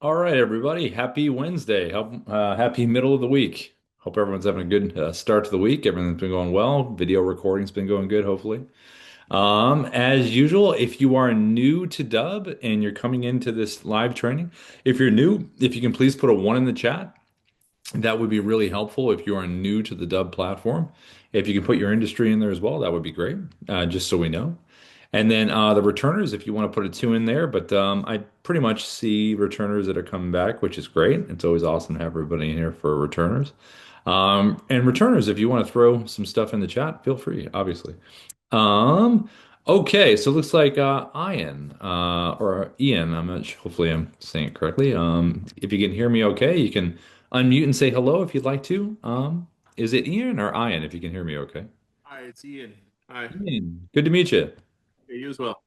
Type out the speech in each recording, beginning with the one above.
All right, everybody. Happy Wednesday. Happy middle of the week. Hope everyone's having a good start to the week. Everything's been going well. Video recording's been going good, hopefully. As usual, if you are new to Dubb and you're coming into this live training, if you're new, if you can please put a one in the chat, that would be really helpful if you are new to the Dubb platform. If you can put your industry in there as well, that would be great, just so we know. And then the returners, if you want to put a two in there, but I pretty much see returners that are coming back, which is great. It's always awesome to have everybody in here for returners. And returners, if you want to throw some stuff in the chat, feel free, obviously. Um, okay, so it looks like Ian or Ian. I'm not sure, hopefully I'm saying it correctly. If you can hear me okay, you can unmute and say hello if you'd like to. Is it Ian or Ian if you can hear me okay? Hi, it's Ian. Hi. Ian, good to meet you. Yeah, you as well.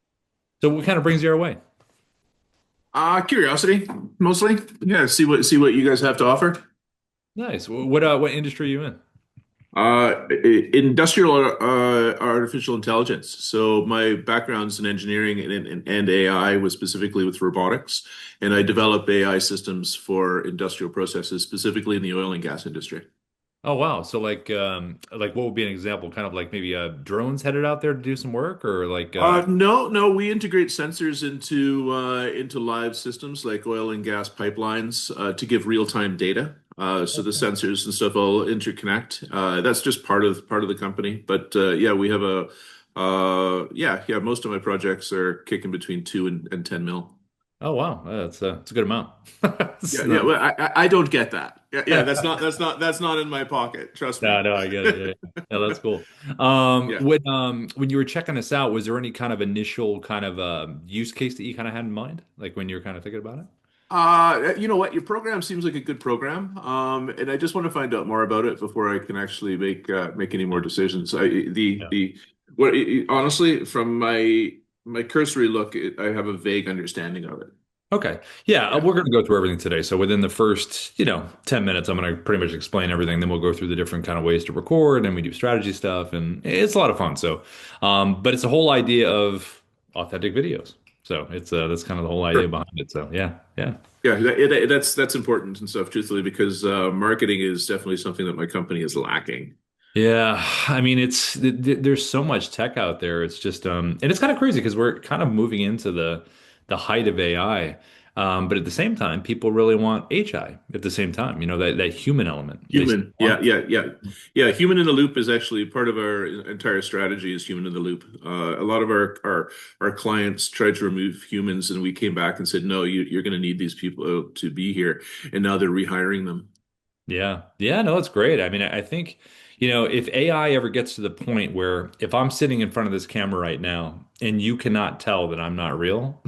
So what kind of brings you our way? Curiosity, mostly. Yeah, see what you guys have to offer. Nice. What industry are you in? Industrial artificial intelligence. So my background's in engineering and AI was specifically with robotics, and I develop AI systems for industrial processes, specifically in the oil and gas industry. Oh wow. So like what would be an example? Kind of like maybe drones headed out there to do some work or like No, we integrate sensors into live systems like oil and gas pipelines to give real-time data. So the sensors and stuff all interconnect. That's just part of the company. But yeah, we have a yeah. Most of my projects are kicking between 2 and 10 mil. oh wow, that's a good amount. Yeah, yeah. So, Well, I don't get that. Yeah, yeah. That's not in my pocket. Trust me. no, no, I get it. Yeah, yeah, that's cool. Yeah. When you were checking us out, was there any kind of initial kind of use case that you kind of had in mind, like when you were kind of thinking about it? You know what? Your program seems like a good program, and I just want to find out more about it before I can actually make any more decisions. Yeah. Honestly, from my cursory look, I have a vague understanding of it. Okay. Yeah, Yeah, we're going to go through everything today. So within the first, 10 minutes, I'm going to pretty much explain everything. Then we'll go through the different kind of ways to record and we do strategy stuff and it's a lot of fun. So, but it's the whole idea of authentic videos. So it's that's kind of the whole idea sure. behind it. So yeah, yeah. Yeah, that's important and stuff, truthfully, because marketing is definitely something that my company is lacking. Yeah, I mean there's so much tech out there. It's just and it's kind of crazy because we're kind of moving into the height of AI. But at the same time, people really want HI at the same time, that human element. They still Human, want yeah, yeah, yeah, yeah. Human in the loop is actually part of our entire strategy. Is human in the loop. A lot of our clients tried to remove humans, and we came back and said, no, you're going to need these people to be here, and now they're rehiring them. Yeah. Yeah, no, it's great. I mean, I think, if AI ever gets to the point where if I'm sitting in front of this camera right now and you cannot tell that I'm not real,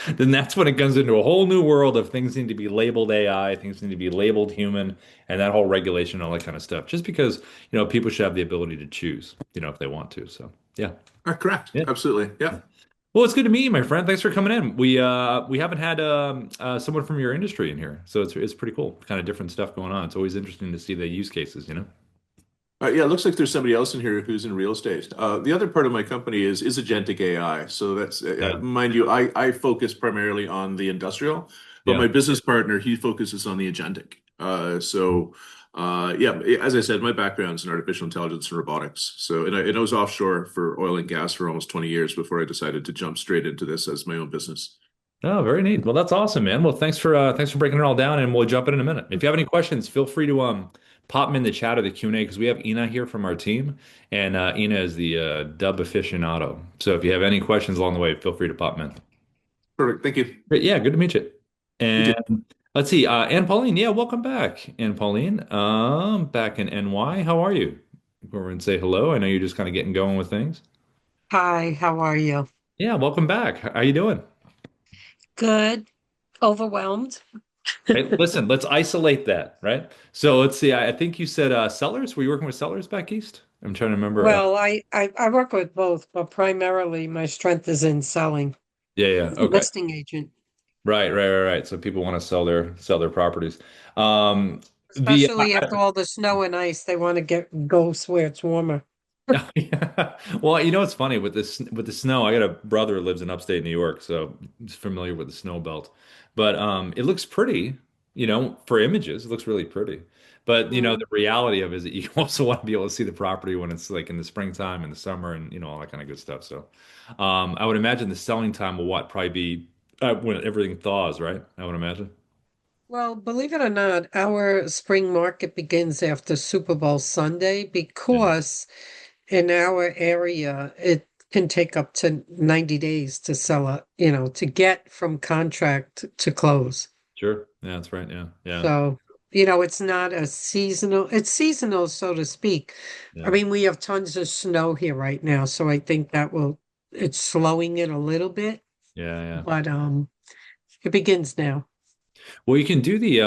then that's when it comes into a whole new world of things need to be labeled AI, things need to be labeled human, and that whole regulation, all that kind of stuff. Just because, people should have the ability to choose, if they want to. So, yeah. Correct, Yeah. absolutely, yeah. Well, it's good to meet you, my friend. Thanks for coming in. We haven't had someone from your industry in here, so it's pretty cool. Kind of different stuff going on. It's always interesting to see the use cases. Yeah, it looks like there's somebody else in here who's in real estate. The other part of my company is agentic AI. So that's, Yeah, mind you, I focus primarily on the industrial, but yeah. my business partner, he focuses on the agentic. Yeah, as I said, my background's in artificial intelligence and robotics. And I was offshore for oil and gas for almost 20 years before I decided to jump straight into this as my own business. Oh, very neat. Well, that's awesome, man. Well, thanks for breaking it all down, and we'll jump in a minute. If you have any questions, feel free to pop them in the chat or the Q&A because we have Ina here from our team, and Ina is the Dubb aficionado. So if you have any questions along the way, feel free to pop them in. Perfect. Thank you. Great. Yeah, good to meet you. You too. And let's see, Ann Pauline. Yeah, welcome back, Ann Pauline. Back in NY. How are you? Go over and say hello. I know you're just kind of getting going with things. Hi, how are you? Yeah, welcome back. How you doing? Good. Overwhelmed? Hey, listen, let's isolate that, right? So let's see. I think you said sellers. Were you working with sellers back east? I'm trying to remember. Well, I work with both, but primarily my strength is in selling. Yeah, yeah. Okay. Listing agent, Right, right, right, right. So people want to sell their properties. Um, the especially after all the snow and ice, they want to go where it's warmer. Yeah. Well, it's funny with the snow. I got a brother who lives in upstate New York, so he's familiar with the snow belt. But it looks pretty, for images. It looks really pretty. But Mm. the reality of it is that you also want to be able to see the property when it's like in the springtime and the summer and all that kind of good stuff. So, I would imagine the selling time will probably be when everything thaws, right? I would imagine. Well, believe it or not, our spring market begins after Super Bowl Sunday Yeah. because in our area, it can take up to 90 days to sell to get from contract to close. Sure. Yeah, that's right. Yeah. Yeah. So, it's not it's seasonal, so to speak. I Yeah. mean, we have tons of snow here right now, so I think it's slowing it a little bit, Yeah. Yeah. but it begins now. Well, you can do the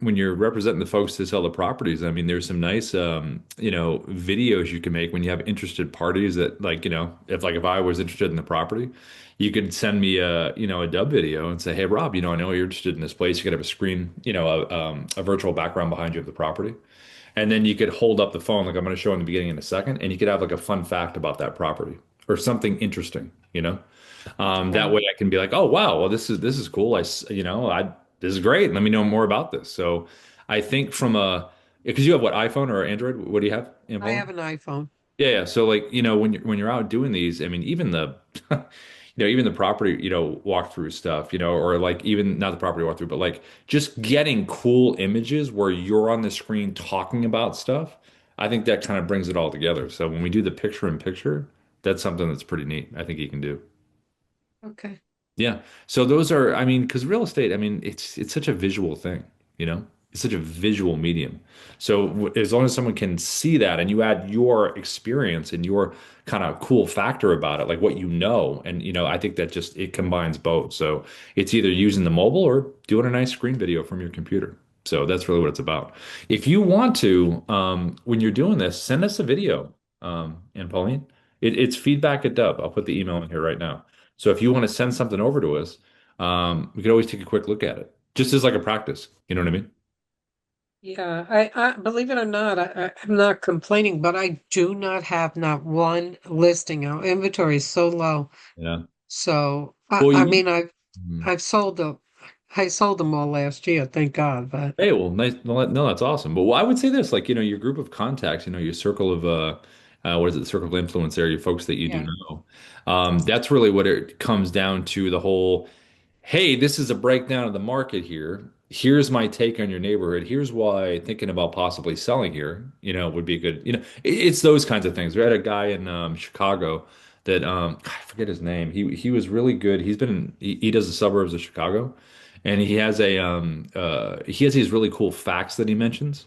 when you're representing the folks to sell the properties. I mean, there's some nice videos you can make when you have interested parties that like, if I was interested in the property, you could send me a Dubb video and say, "Hey, Rob, I know you're interested in this place. You could have a screen, a virtual background behind you of the property." And then you could hold up the phone like I'm going to show in the beginning in a second, and you could have like a fun fact about that property or something interesting, that Right. way I can be like, oh wow, well this is cool. This is great. Let me know more about this. So I think from a because you have what iPhone or Android? What do you have, I Paul? have an iPhone. Yeah, yeah. So like, when you're out doing these, I mean, even the even the property, walkthrough stuff, or like even not the property walkthrough, but like just getting cool images where you're on the screen talking about stuff. I think that kind of brings it all together. So when we do the picture in picture, that's something that's pretty neat. I think you can do. Okay. Yeah. So those are, I mean, because real estate, I mean, it's such a visual thing, you know? It's such a visual medium. So as long as someone can see that and you add your experience and your kind of cool factor about it, like what and I think that just it combines both. So it's either using the mobile or doing a nice screen video from your computer. So that's really what it's about. If you want to, when you're doing this, send us a video, and Pauline. It's feedback at Dubb. I'll put the email in here right now. So if you want to send something over to us, we could always take a quick look at it, just as like a practice. You know what I mean? Yeah, I believe it or not, I'm not complaining, but I do not have not one listing. Our inventory is so low. Yeah. So Well, I mean, Mhm. I've I sold them all last year, thank God. But Hey, well, nice. No, that's awesome. But well, I would say this, like, your group of contacts, your circle of what is it, circle of influence there, your folks that you do yeah, know. That's really what it comes down to, the whole, hey, this is a breakdown of the market here. Here's my take on your neighborhood. Here's why thinking about possibly selling here, would be a good, it's those kinds of things. We had a guy in Chicago that I forget his name. He was really good. He does the suburbs of Chicago, and he has these really cool facts that he mentions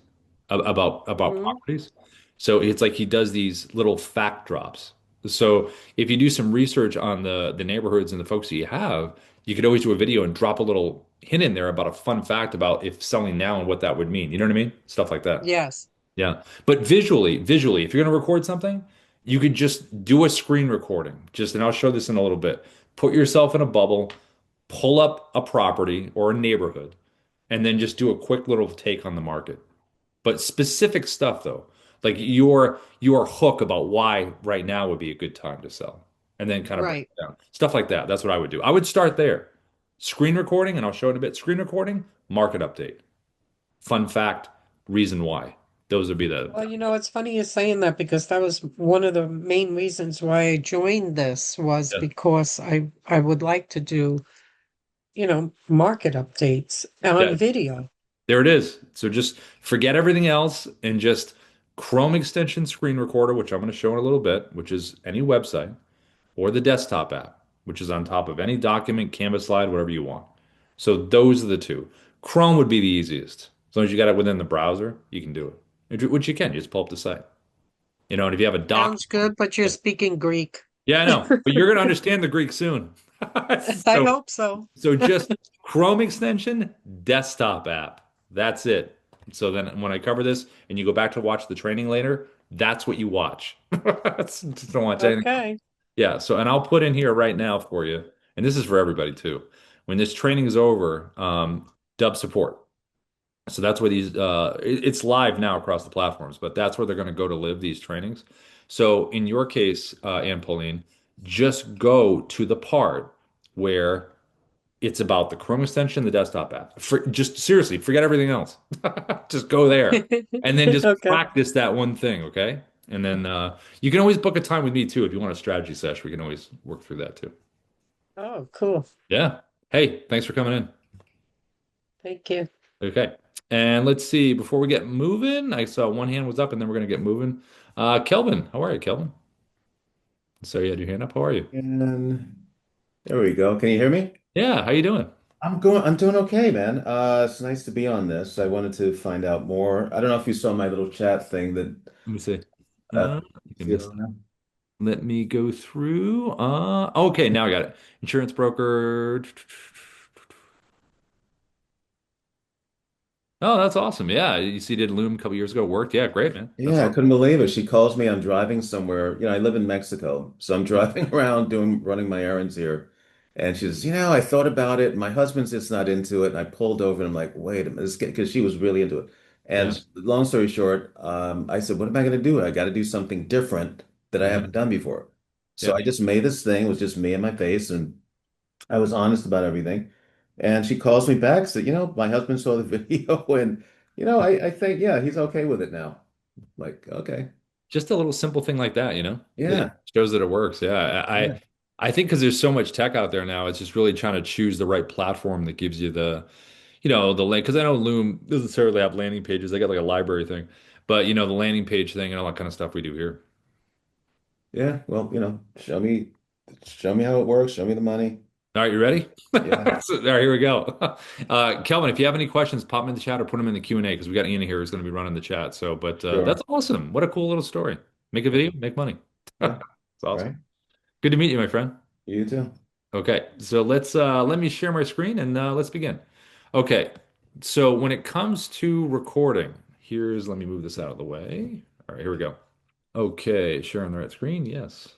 about hmm properties. So it's like he does these little fact drops. So if you do some research on the neighborhoods and the folks that you have, you could always do a video and drop a little hint in there about a fun fact about if selling now and what that would mean. You know what I mean? Stuff like that. yes, Yeah. But visually, if you're going to record something, you could just do a screen recording. And I'll show this in a little bit. Put yourself in a bubble, pull up a property or a neighborhood, and then just do a quick little take on the market. But specific stuff though, like your hook about why right now would be a good time to sell, and then kind of break right. it down. Stuff like that. That's what I would do. I would start there. Screen recording, and I'll show it in a bit. Screen recording, market update, fun fact, reason why. Those would be the Well, it's funny you're saying that because that was one of the main reasons why I joined this was yeah, because I would like to do, market updates yeah. on video. There it is. So just forget everything else and just Chrome extension screen recorder, which I'm going to show in a little bit, which is any website, or the desktop app, which is on top of any document, Canvas slide, whatever you want. So those are the two. Chrome would be the easiest. As long as you got it within the browser, you can do it, which you can. You just pull up the site. And if you have a Sounds document, good, but you're speaking Greek. yeah, I know, but you're going to understand the Greek soon. I So hope so. so just Chrome extension, desktop app. That's it. So then when I cover this and you go back to watch the training later, that's what you watch. Just don't watch anything else. Okay. Yeah. So, and I'll put in here right now for you, and this is for everybody too. When this training is over, Dubb support. So that's where it's live now across the platforms, but that's where they're going to go to live these trainings. So in your case, Anne Pauline, just go to the part where it's about the Chrome extension, the desktop app. Just seriously, forget everything else. Just go there and then just Okay. practice that one thing, okay? And then you can always book a time with me too if you want a strategy session. We can always work through that too. Oh, cool. Yeah. Hey, thanks for coming in. Thank you. Okay. And let's see, before we get moving, I saw one hand was up and then we're going to get moving. Kelvin, how are you, Kelvin? So you had your hand up. How are you? And there we go. Can you hear me? Yeah, how you doing? I'm doing okay, man. It's nice to be on this. I wanted to find out more. I don't know if you saw my little chat thing that Let me see. uh You see it missed on it. there? Let me go through. Okay, now I got it. Insurance broker. Oh, that's awesome. Yeah, you see, did Loom a couple years ago worked. Yeah, great, man. That's Yeah, I awesome. couldn't believe it. She calls me, I'm driving somewhere. I live in Mexico, so I'm driving around running my errands here. And she says, I thought about it. My husband's just not into it. And I pulled over and I'm like, wait a minute, because she was really into it. Yeah, And long story short, I said, what am I going to do? I got to do something different that I yeah, haven't done before. So yeah. I just made this thing. It was just me and my face, and I was honest about everything. And she calls me back, said, my husband saw the video, and I think, yeah, he's okay with it now. Like, okay. Just a little simple thing like that, it Yeah. shows that it works. Yeah, Yeah. I think because there's so much tech out there now, it's just really trying to choose the right platform that gives you the link. Because I know Loom doesn't necessarily have landing pages; they got like a library thing, but the landing page thing and all that kind of stuff we do here. Yeah. Well, show me how it works. Show me the money. All right, you ready? Yeah. All right, here we go. Kelvin, if you have any questions, pop them in the chat or put them in the Q&A because we got Ian here who's going to be running the chat. So, but that's Sure. awesome. What a cool little story. Make a video, make money. Yeah. It's awesome. Right. Good to meet you, my friend. You too. Okay, so let me share my screen and let's begin. Okay, so when it comes to recording, let me move this out of the way. All right, here we go. Okay, sharing the right screen. Yes.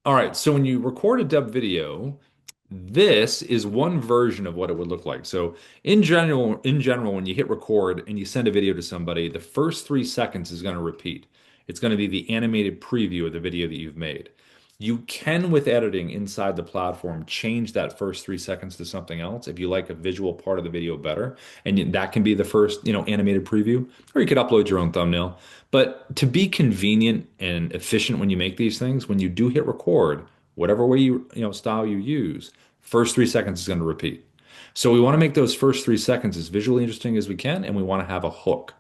All right, so when you record a dub video, this is one version of what it would look like. So in general, when you hit record and you send a video to somebody, the first 3 seconds is going to repeat. It's going to be the animated preview of the video that you've made. You can, with editing inside the platform, change that first 3 seconds to something else if you like a visual part of the video better, and that can be the first, animated preview, or you could upload your own thumbnail. But to be convenient and efficient when you make these things, when you do hit record, whatever way style you use, first 3 seconds is going to repeat. So we want to make those first 3 seconds as visually interesting as we can, and we want to have a hook.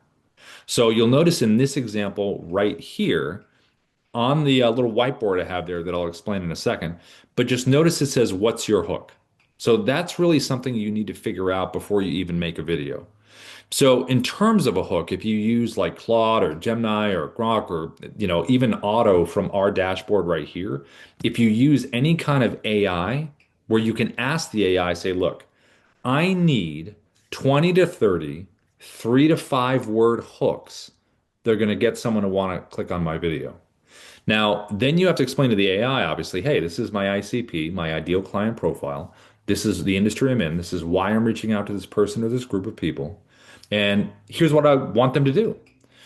So you'll notice in this example right here on the little whiteboard I have there that I'll explain in a second, but just notice it says, "What's your hook?" So that's really something you need to figure out before you even make a video. So in terms of a hook, if you use like Claude or Gemini or Grok or even Auto from our dashboard right here, if you use any kind of AI where you can ask the AI, say, "Look, I need 20 to 30, 3 to 5 word hooks. They're going to get someone to want to click on my video." Now, then you have to explain to the AI, obviously, hey, this is my ICP, my ideal client profile. This is the industry I'm in. This is why I'm reaching out to this person or this group of people. And here's what I want them to do.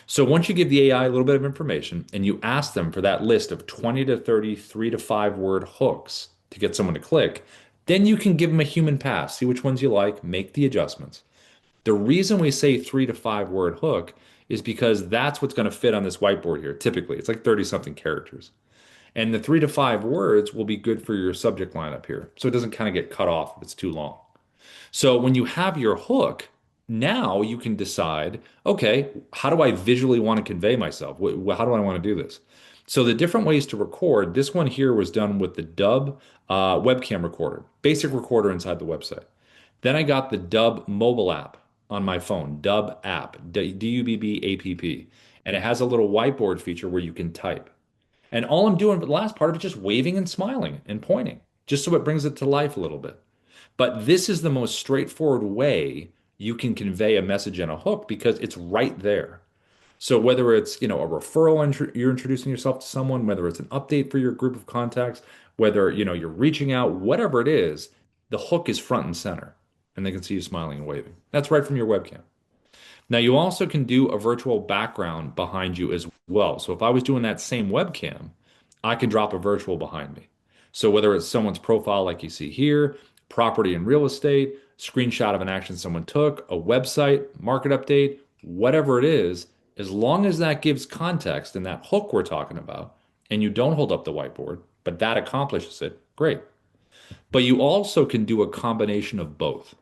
So once you give the AI a little bit of information and you ask them for that list of 20 to 30, 3 to 5 word hooks to get someone to click, then you can give them a human pass, see which ones you like, make the adjustments. The reason we say 3 to 5 word hook is because that's what's going to fit on this whiteboard here. Typically, it's like 30 something characters. And the 3 to 5 words will be good for your subject line up here. So it doesn't kind of get cut off if it's too long. So when you have your hook, now you can decide, okay, how do I visually want to convey myself? How do I want to do this? So the different ways to record, this one here was done with the Dubb webcam recorder, basic recorder inside the website. Then I got the Dubb mobile app on my phone, Dubb app, Dubb app, and it has a little whiteboard feature where you can type. And all I'm doing for the last part of it is just waving and smiling and pointing, just so it brings it to life a little bit. But this is the most straightforward way you can convey a message and a hook because it's right there. So whether it's, a referral, you're introducing yourself to someone, whether it's an update for your group of contacts, whether, you're reaching out, whatever it is, the hook is front and center and they can see you smiling and waving. That's right from your webcam. Now you also can do a virtual background behind you as well. So if I was doing that same webcam, I can drop a virtual behind me. So whether it's someone's profile like you see here, property and real estate, screenshot of an action someone took, a website, market update, whatever it is, as long as that gives context and that hook we're talking about, and you don't hold up the whiteboard, but that accomplishes it, great. But you also can do a combination of both.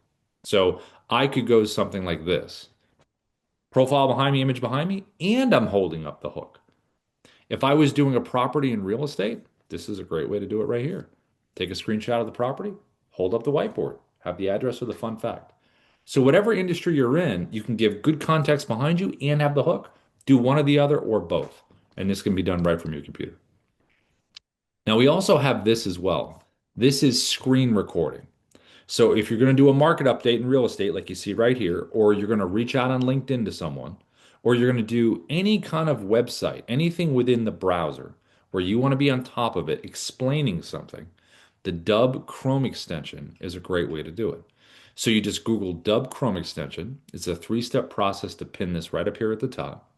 So I could go something like this: profile behind me, image behind me, and I'm holding up the hook. If I was doing a property in real estate, this is a great way to do it right here. Take a screenshot of the property, hold up the whiteboard, have the address or the fun fact. So whatever industry you're in, you can give good context behind you and have the hook. Do one or the other or both. And this can be done right from your computer. Now we also have this as well. This is screen recording. So if you're going to do a market update in real estate, like you see right here, or you're going to reach out on LinkedIn to someone, or you're going to do any kind of website, anything within the browser where you want to be on top of it, explaining something, the Dubb Chrome extension is a great way to do it. So you just Google Dubb Chrome extension. It's a three-step process to pin this right up here at the top.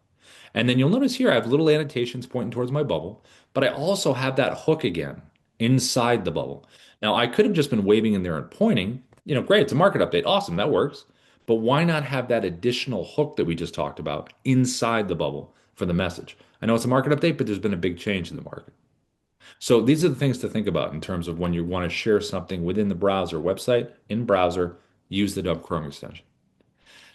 And then you'll notice here I have little annotations pointing towards my bubble, but I also have that hook again inside the bubble. Now, I could have just been waving in there and pointing. Great, it's a market update. Awesome, that works. But why not have that additional hook that we just talked about inside the bubble for the message? I know it's a market update, but there's been a big change in the market. So these are the things to think about in terms of when you want to share something within the browser website, in browser, use the Dubb Chrome extension.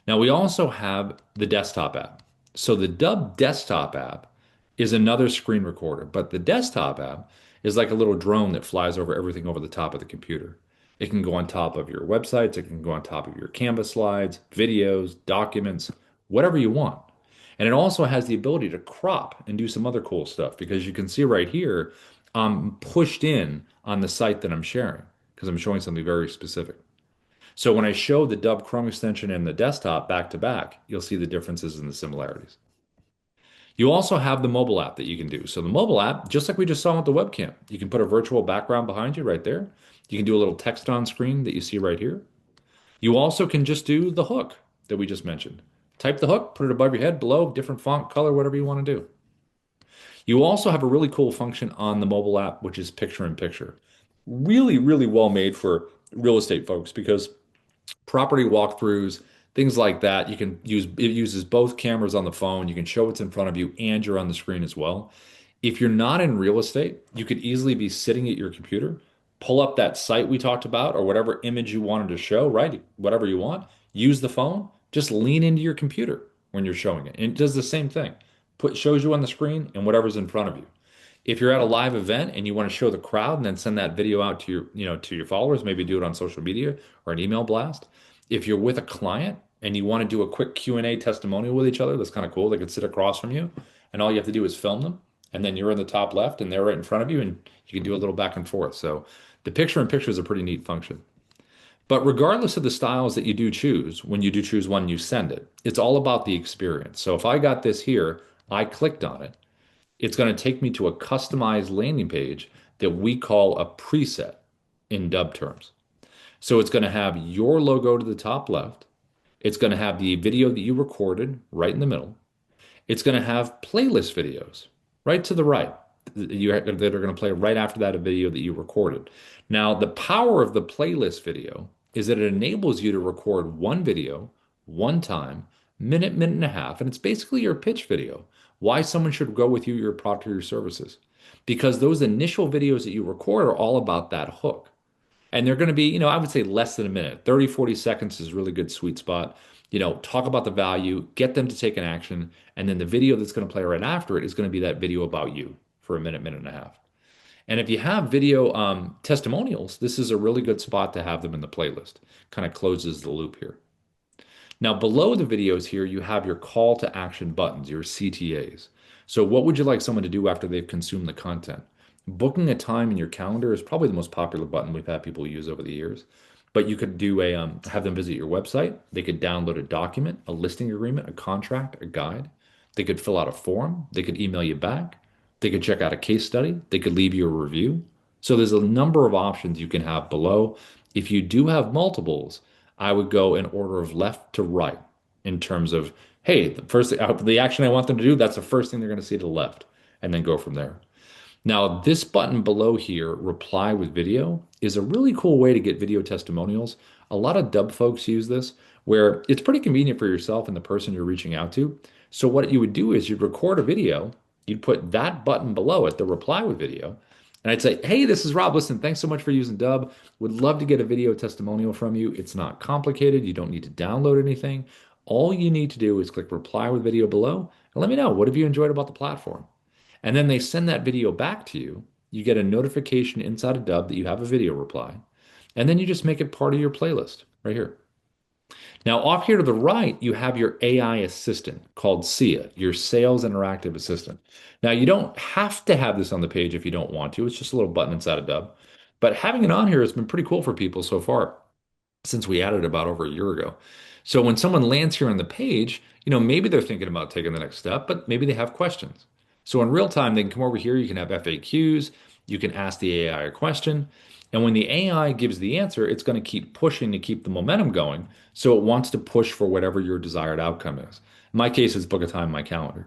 Now we also have the desktop app. So the Dubb desktop app is another screen recorder, but the desktop app is like a little drone that flies over everything over the top of the computer. It can go on top of your websites, it can go on top of your Canvas slides, videos, documents, whatever you want. And it also has the ability to crop and do some other cool stuff because you can see right here, I'm pushed in on the site that I'm sharing because I'm showing something very specific. So when I show the Dubb Chrome extension and the desktop back to back, you'll see the differences and the similarities. You also have the mobile app that you can do. So the mobile app, just like we just saw with the webcam, you can put a virtual background behind you right there. You can do a little text on screen that you see right here. You also can just do the hook that we just mentioned. Type the hook, put it above your head, below, different font, color, whatever you want to do. You also have a really cool function on the mobile app, which is picture in picture. Really, really well made for real estate folks because property walkthroughs, things like that. You can use it uses both cameras on the phone. You can show what's in front of you and you're on the screen as well. If you're not in real estate, you could easily be sitting at your computer, pull up that site we talked about or whatever image you wanted to show, right? Whatever you want, use the phone, just lean into your computer when you're showing it. And it does the same thing. Shows you on the screen and whatever's in front of you. If you're at a live event and you want to show the crowd and then send that video out to your followers, maybe do it on social media or an email blast. If you're with a client and you want to do a quick Q&A testimonial with each other, that's kind of cool. They could sit across from you and all you have to do is film them. And then you're in the top left and they're right in front of you and you can do a little back and forth. So the picture in picture is a pretty neat function. But regardless of the styles that you do choose, when you do choose one, you send it. It's all about the experience. So if I got this here, I clicked on it, it's going to take me to a customized landing page that we call a preset in Dubb terms. So it's going to have your logo to the top left. It's going to have the video that you recorded right in the middle. It's going to have playlist videos right to the right that are going to play right after that a video that you recorded. Now, the power of the playlist video is that it enables you to record one video, one time, minute, minute and a half, and it's basically your pitch video. Why someone should go with you, your product or your services. Because those initial videos that you record are all about that hook. And they're going to be, I would say less than a minute. 30, 40 seconds is a really good sweet spot. Talk about the value, get them to take an action, and then the video that's going to play right after it is going to be that video about you for a minute, minute and a half. And if you have video testimonials, this is a really good spot to have them in the playlist. Kind of closes the loop here. Now, below the videos here, you have your call to action buttons, your CTAs. So what would you like someone to do after they've consumed the content? Booking a time in your calendar is probably the most popular button we've had people use over the years. But you could do have them visit your website. They could download a document, a listing agreement, a contract, a guide. They could fill out a form. They could email you back. They could check out a case study. They could leave you a review. So there's a number of options you can have below. If you do have multiples, I would go in order of left to right in terms of, hey, the action I want them to do, that's the first thing they're going to see to the left, and then go from there. Now, this button below here, reply with video, is a really cool way to get video testimonials. A lot of Dubb folks use this, where it's pretty convenient for yourself and the person you're reaching out to. So what you would do is you'd record a video, you'd put that button below it, the reply with video, and I'd say, "Hey, this is Rob. Listen, thanks so much for using Dubb. Would love to get a video testimonial from you. It's not complicated. You don't need to download anything. All you need to do is click reply with video below and let me know, what have you enjoyed about the platform?" And then they send that video back to you. You get a notification inside of Dubb that you have a video reply. And then you just make it part of your playlist right here. Now, off here to the right, you have your AI assistant called Sia, your sales interactive assistant. Now, you don't have to have this on the page if you don't want to. It's just a little button inside of Dubb. But having it on here has been pretty cool for people so far since we added it about over a year ago. So when someone lands here on the page, maybe they're thinking about taking the next step, but maybe they have questions. So in real time, they can come over here. You can have FAQs. You can ask the AI a question. And when the AI gives the answer, it's going to keep pushing to keep the momentum going. So it wants to push for whatever your desired outcome is. In my case, it's book a time in my calendar.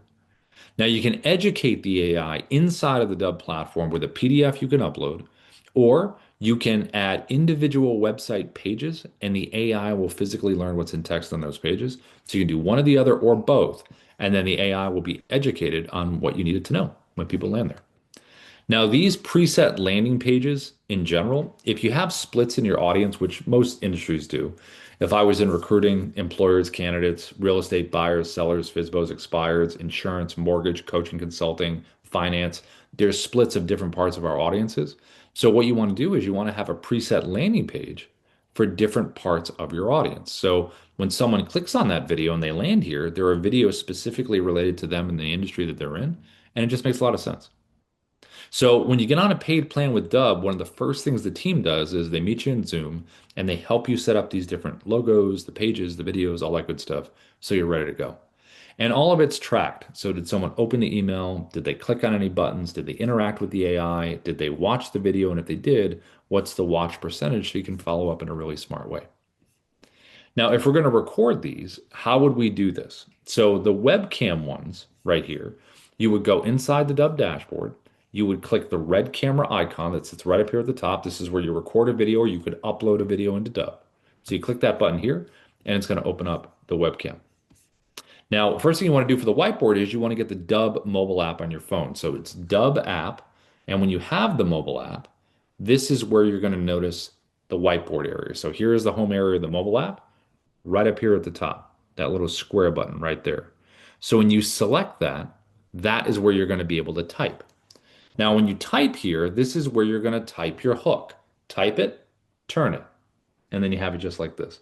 Now you can educate the AI inside of the Dubb platform with a PDF you can upload, or you can add individual website pages and the AI will physically learn what's in text on those pages. So you can do one or the other or both, and then the AI will be educated on what you needed to know when people land there. Now, these preset landing pages in general, if you have splits in your audience, which most industries do, if I was in recruiting, employers, candidates, real estate buyers, sellers, FISBOs, expireds, insurance, mortgage, coaching, consulting, finance, there's splits of different parts of our audiences. So what you want to do is you want to have a preset landing page for different parts of your audience. So when someone clicks on that video and they land here, there are videos specifically related to them in the industry that they're in, and it just makes a lot of sense. So when you get on a paid plan with Dubb, one of the first things the team does is they meet you in Zoom and they help you set up these different logos, the pages, the videos, all that good stuff, so you're ready to go. And all of it's tracked. So did someone open the email? Did they click on any buttons? Did they interact with the AI? Did they watch the video? And if they did, what's the watch percentage so you can follow up in a really smart way? Now, if we're going to record these, how would we do this? So the webcam ones right here, you would go inside the Dubb dashboard. You would click the red camera icon that sits right up here at the top. This is where you record a video or you could upload a video into Dubb. So you click that button here and it's going to open up the webcam. Now, first thing you want to do for the whiteboard is you want to get the Dubb mobile app on your phone. So it's Dubb app. And when you have the mobile app, this is where you're going to notice the whiteboard area. So here is the home area of the mobile app right up here at the top, that little square button right there. So when you select that, that is where you're going to be able to type. Now, when you type here, this is where you're going to type your hook. Type it, turn it, and then you have it just like this.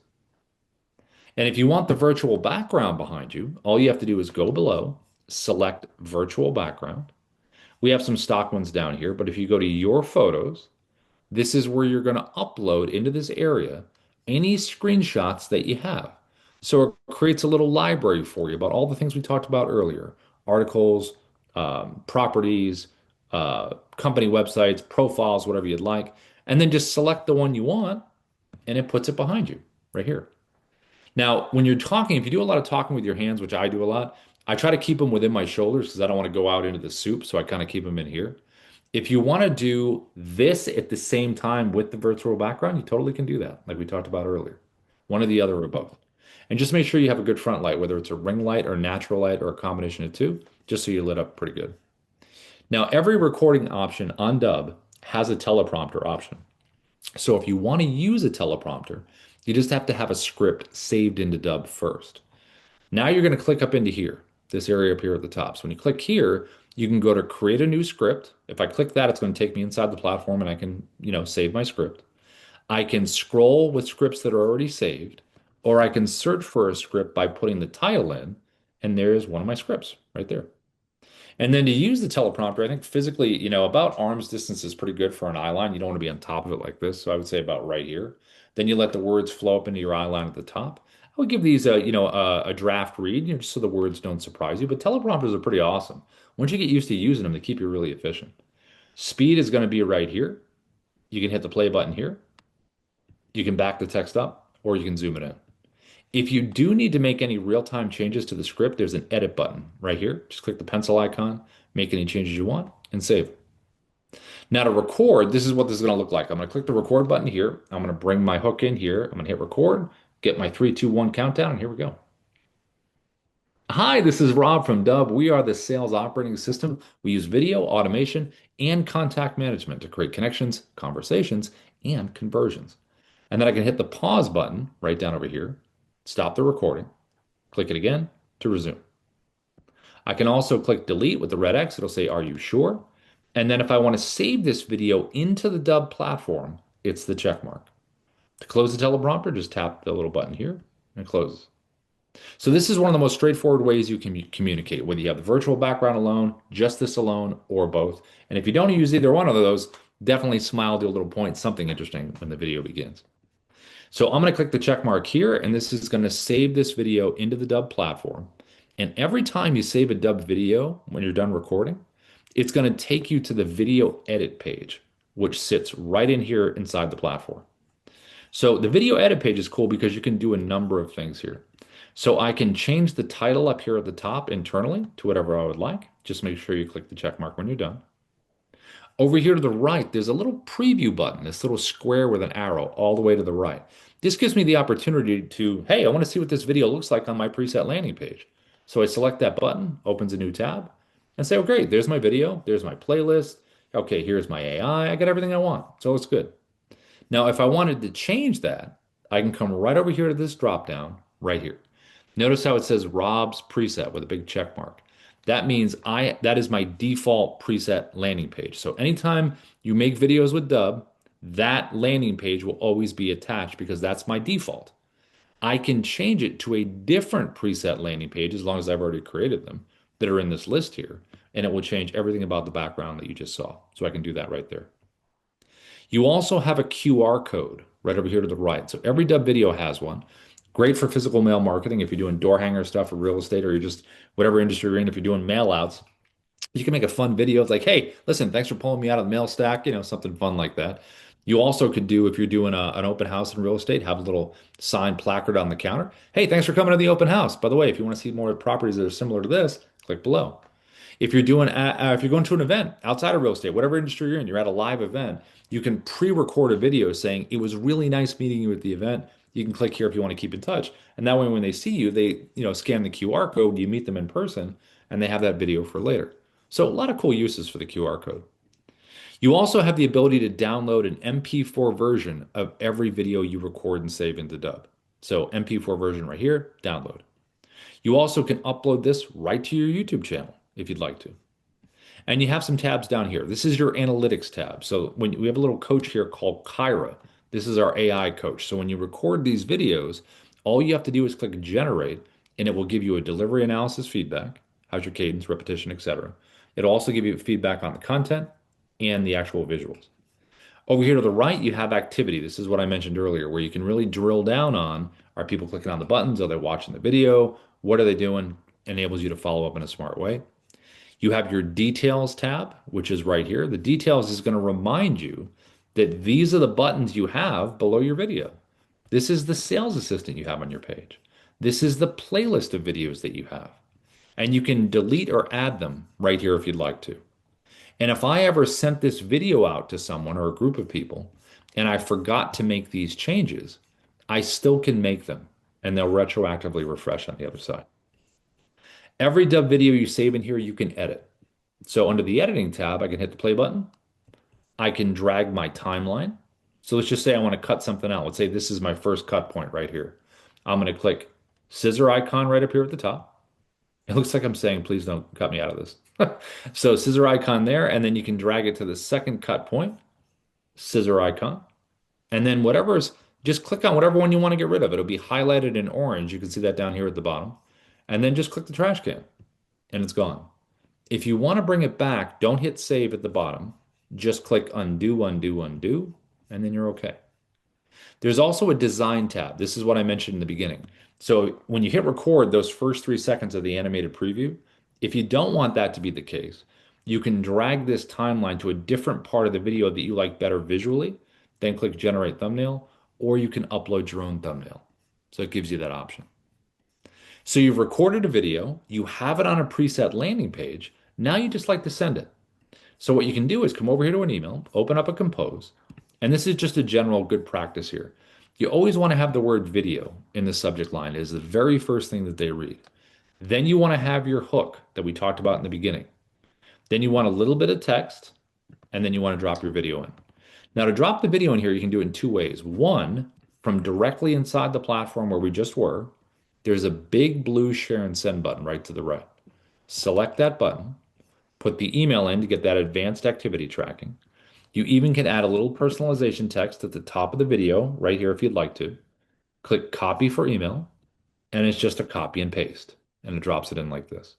And if you want the virtual background behind you, all you have to do is go below, select virtual background. We have some stock ones down here, but if you go to your photos, this is where you're going to upload into this area any screenshots that you have. So it creates a little library for you about all the things we talked about earlier, articles, properties, company websites, profiles, whatever you'd like. And then just select the one you want and it puts it behind you right here. Now, when you're talking, if you do a lot of talking with your hands, which I do a lot, I try to keep them within my shoulders because I don't want to go out into the soup. So I kind of keep them in here. If you want to do this at the same time with the virtual background, you totally can do that, like we talked about earlier. One or the other or both. And just make sure you have a good front light, whether it's a ring light or natural light or a combination of two, just so you lit up pretty good. Now, every recording option on Dubb has a teleprompter option. So if you want to use a teleprompter, you just have to have a script saved into Dubb first. Now you're going to click up into here, this area up here at the top. So when you click here, you can go to create a new script. If I click that, it's going to take me inside the platform and I can, save my script. I can scroll with scripts that are already saved, or I can search for a script by putting the title in, and there's one of my scripts right there. And then to use the teleprompter, I think physically, about arm's distance is pretty good for an eye line. You don't want to be on top of it like this. So I would say about right here. Then you let the words flow up into your eye line at the top. I would give these a draft read, just so the words don't surprise you. But teleprompters are pretty awesome. Once you get used to using them, they keep you really efficient. Speed is going to be right here. You can hit the play button here. You can back the text up, or you can zoom it in. If you do need to make any real-time changes to the script, there's an edit button right here. Just click the pencil icon, make any changes you want, and save. Now to record, this is what this is going to look like. I'm going to click the record button here. I'm going to bring my hook in here. I'm going to hit record, get my 3, 2, 1 countdown, and here we go. Hi, this is Rob from Dubb. We are the sales operating system. We use video, automation, and contact management to create connections, conversations, and conversions. And then I can hit the pause button right down over here, stop the recording, click it again to resume. I can also click delete with the red X. It'll say, are you sure? And then if I want to save this video into the Dubb platform, it's the check mark. To close the teleprompter, just tap the little button here and it closes. So this is one of the most straightforward ways you can communicate, whether you have the virtual background alone, just this alone, or both. And if you don't use either one of those, definitely smile, do a little point, something interesting when the video begins. So I'm going to click the check mark here, and this is going to save this video into the Dubb platform. And every time you save a Dubb video, when you're done recording, it's going to take you to the video edit page, which sits right in here inside the platform. So the video edit page is cool because you can do a number of things here. So I can change the title up here at the top internally to whatever I would like. Just make sure you click the check mark when you're done. Over here to the right, there's a little preview button, this little square with an arrow all the way to the right. This gives me the opportunity to, hey, I want to see what this video looks like on my preset landing page. So I select that button, opens a new tab, and say, oh, great, there's my video, there's my playlist. Okay, here's my AI. I got everything I want. So it's good. Now, if I wanted to change that, I can come right over here to this drop down right here. Notice how it says Rob's preset with a big check mark. That means that is my default preset landing page. So anytime you make videos with Dubb, that landing page will always be attached because that's my default. I can change it to a different preset landing page as long as I've already created them that are in this list here, and it will change everything about the background that you just saw. So I can do that right there. You also have a QR code right over here to the right. So every Dubb video has one. Great for physical mail marketing if you're doing door hanger stuff or real estate or you're just whatever industry you're in, if you're doing mail outs. You can make a fun video. It's like, hey, listen, thanks for pulling me out of the mail stack, something fun like that. You also could do, if you're doing an open house in real estate, have a little sign placard on the counter. Hey, thanks for coming to the open house. By the way, if you want to see more properties that are similar to this, click below. If you're going to an event outside of real estate, whatever industry you're in, you're at a live event, you can pre-record a video saying it was really nice meeting you at the event. You can click here if you want to keep in touch, and that way when they see you, they scan the QR code, you meet them in person, and they have that video for later. So a lot of cool uses for the QR code. You also have the ability to download an MP4 version of every video you record and save into Dubb. So MP4 version right here, download. You also can upload this right to your YouTube channel if you'd like to. And you have some tabs down here. This is your analytics tab. So when we have a little coach here called Kyra, this is our AI coach. So when you record these videos, all you have to do is click generate and it will give you a delivery analysis feedback. How's your cadence, repetition, etc. It'll also give you feedback on the content and the actual visuals. Over here to the right, you have activity. This is what I mentioned earlier, where you can really drill down on, are people clicking on the buttons? Are they watching the video? What are they doing? Enables you to follow up in a smart way. You have your details tab, which is right here. The details is going to remind you that these are the buttons you have below your video. This is the sales assistant you have on your page. This is the playlist of videos that you have. And you can delete or add them right here if you'd like to. And if I ever sent this video out to someone or a group of people and I forgot to make these changes, I still can make them and they'll retroactively refresh on the other side. Every Dubb video you save in here, you can edit. So under the editing tab, I can hit the play button. I can drag my timeline. So let's just say I want to cut something out. Let's say this is my first cut point right here. I'm going to click scissor icon right up here at the top. It looks like I'm saying, please don't cut me out of this. So scissor icon there, and then you can drag it to the second cut point, scissor icon. And then just click on whatever one you want to get rid of. It'll be highlighted in orange. You can see that down here at the bottom. And then just click the trash can and it's gone. If you want to bring it back, don't hit save at the bottom. Just click undo, undo, undo, and then you're okay. There's also a design tab. This is what I mentioned in the beginning. So when you hit record, those first 3 seconds of the animated preview, if you don't want that to be the case, you can drag this timeline to a different part of the video that you like better visually, then click generate thumbnail, or you can upload your own thumbnail. So it gives you that option. So you've recorded a video, you have it on a preset landing page, now you just like to send it. So what you can do is come over here to an email, open up a compose, and this is just a general good practice here. You always want to have the word video in the subject line. It is the very first thing that they read. Then you want to have your hook that we talked about in the beginning. Then you want a little bit of text, and then you want to drop your video in. Now, to drop the video in here, you can do it in two ways. One, from directly inside the platform where we just were, there's a big blue share and send button right to the right. Select that button, put the email in to get that advanced activity tracking. You even can add a little personalization text at the top of the video right here if you'd like to. Click copy for email, and it's just a copy and paste, and it drops it in like this.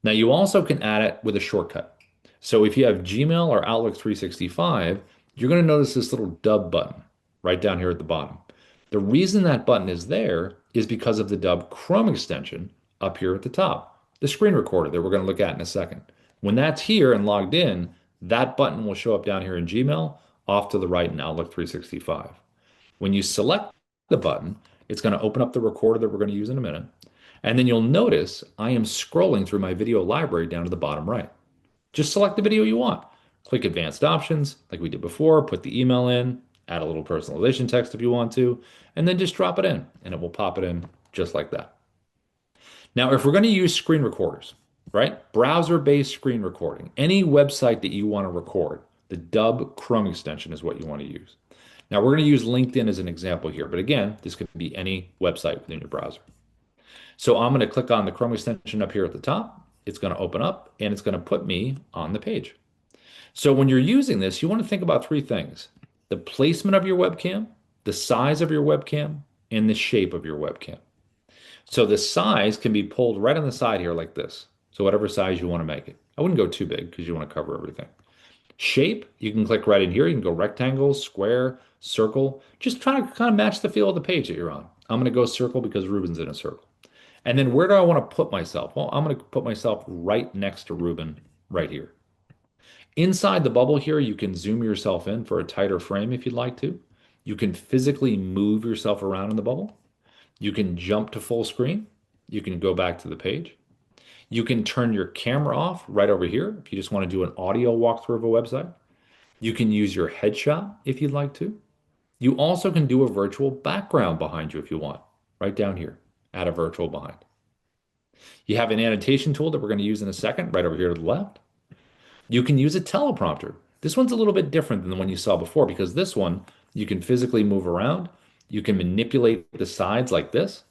Now, you also can add it with a shortcut. So if you have Gmail or Outlook 365, you're going to notice this little Dubb button right down here at the bottom. The reason that button is there is because of the Dubb Chrome extension up here at the top, the screen recorder that we're going to look at in a second. When that's here and logged in, that button will show up down here in Gmail, off to the right in Outlook 365. When you select the button, it's going to open up the recorder that we're going to use in a minute. And then you'll notice I am scrolling through my video library down to the bottom right. Just select the video you want. Click advanced options like we did before, put the email in, add a little personalization text if you want to, and then just drop it in and it will pop it in just like that. Now, if we're going to use screen recorders, right? Browser-based screen recording, any website that you want to record, the Dubb Chrome extension is what you want to use. Now, we're going to use LinkedIn as an example here, but again, this could be any website within your browser. So I'm going to click on the Chrome extension up here at the top. It's going to open up and it's going to put me on the page. So when you're using this, you want to think about three things: the placement of your webcam, the size of your webcam, and the shape of your webcam. So the size can be pulled right on the side here like this. So whatever size you want to make it. I wouldn't go too big because you want to cover everything. Shape, you can click right in here. You can go rectangle, square, circle. Just try to kind of match the feel of the page that you're on. I'm going to go circle because Ruben's in a circle. And then where do I want to put myself? Well, I'm going to put myself right next to Ruben right here. Inside the bubble here, you can zoom yourself in for a tighter frame if you'd like to. You can physically move yourself around in the bubble. You can jump to full screen. You can go back to the page. You can turn your camera off right over here if you just want to do an audio walkthrough of a website. You can use your headshot if you'd like to. You also can do a virtual background behind you if you want, right down here. Add a virtual behind. You have an annotation tool that we're going to use in a second, right over here to the left. You can use a teleprompter. This one's a little bit different than the one you saw before because this one you can physically move around. You can manipulate the sides like this.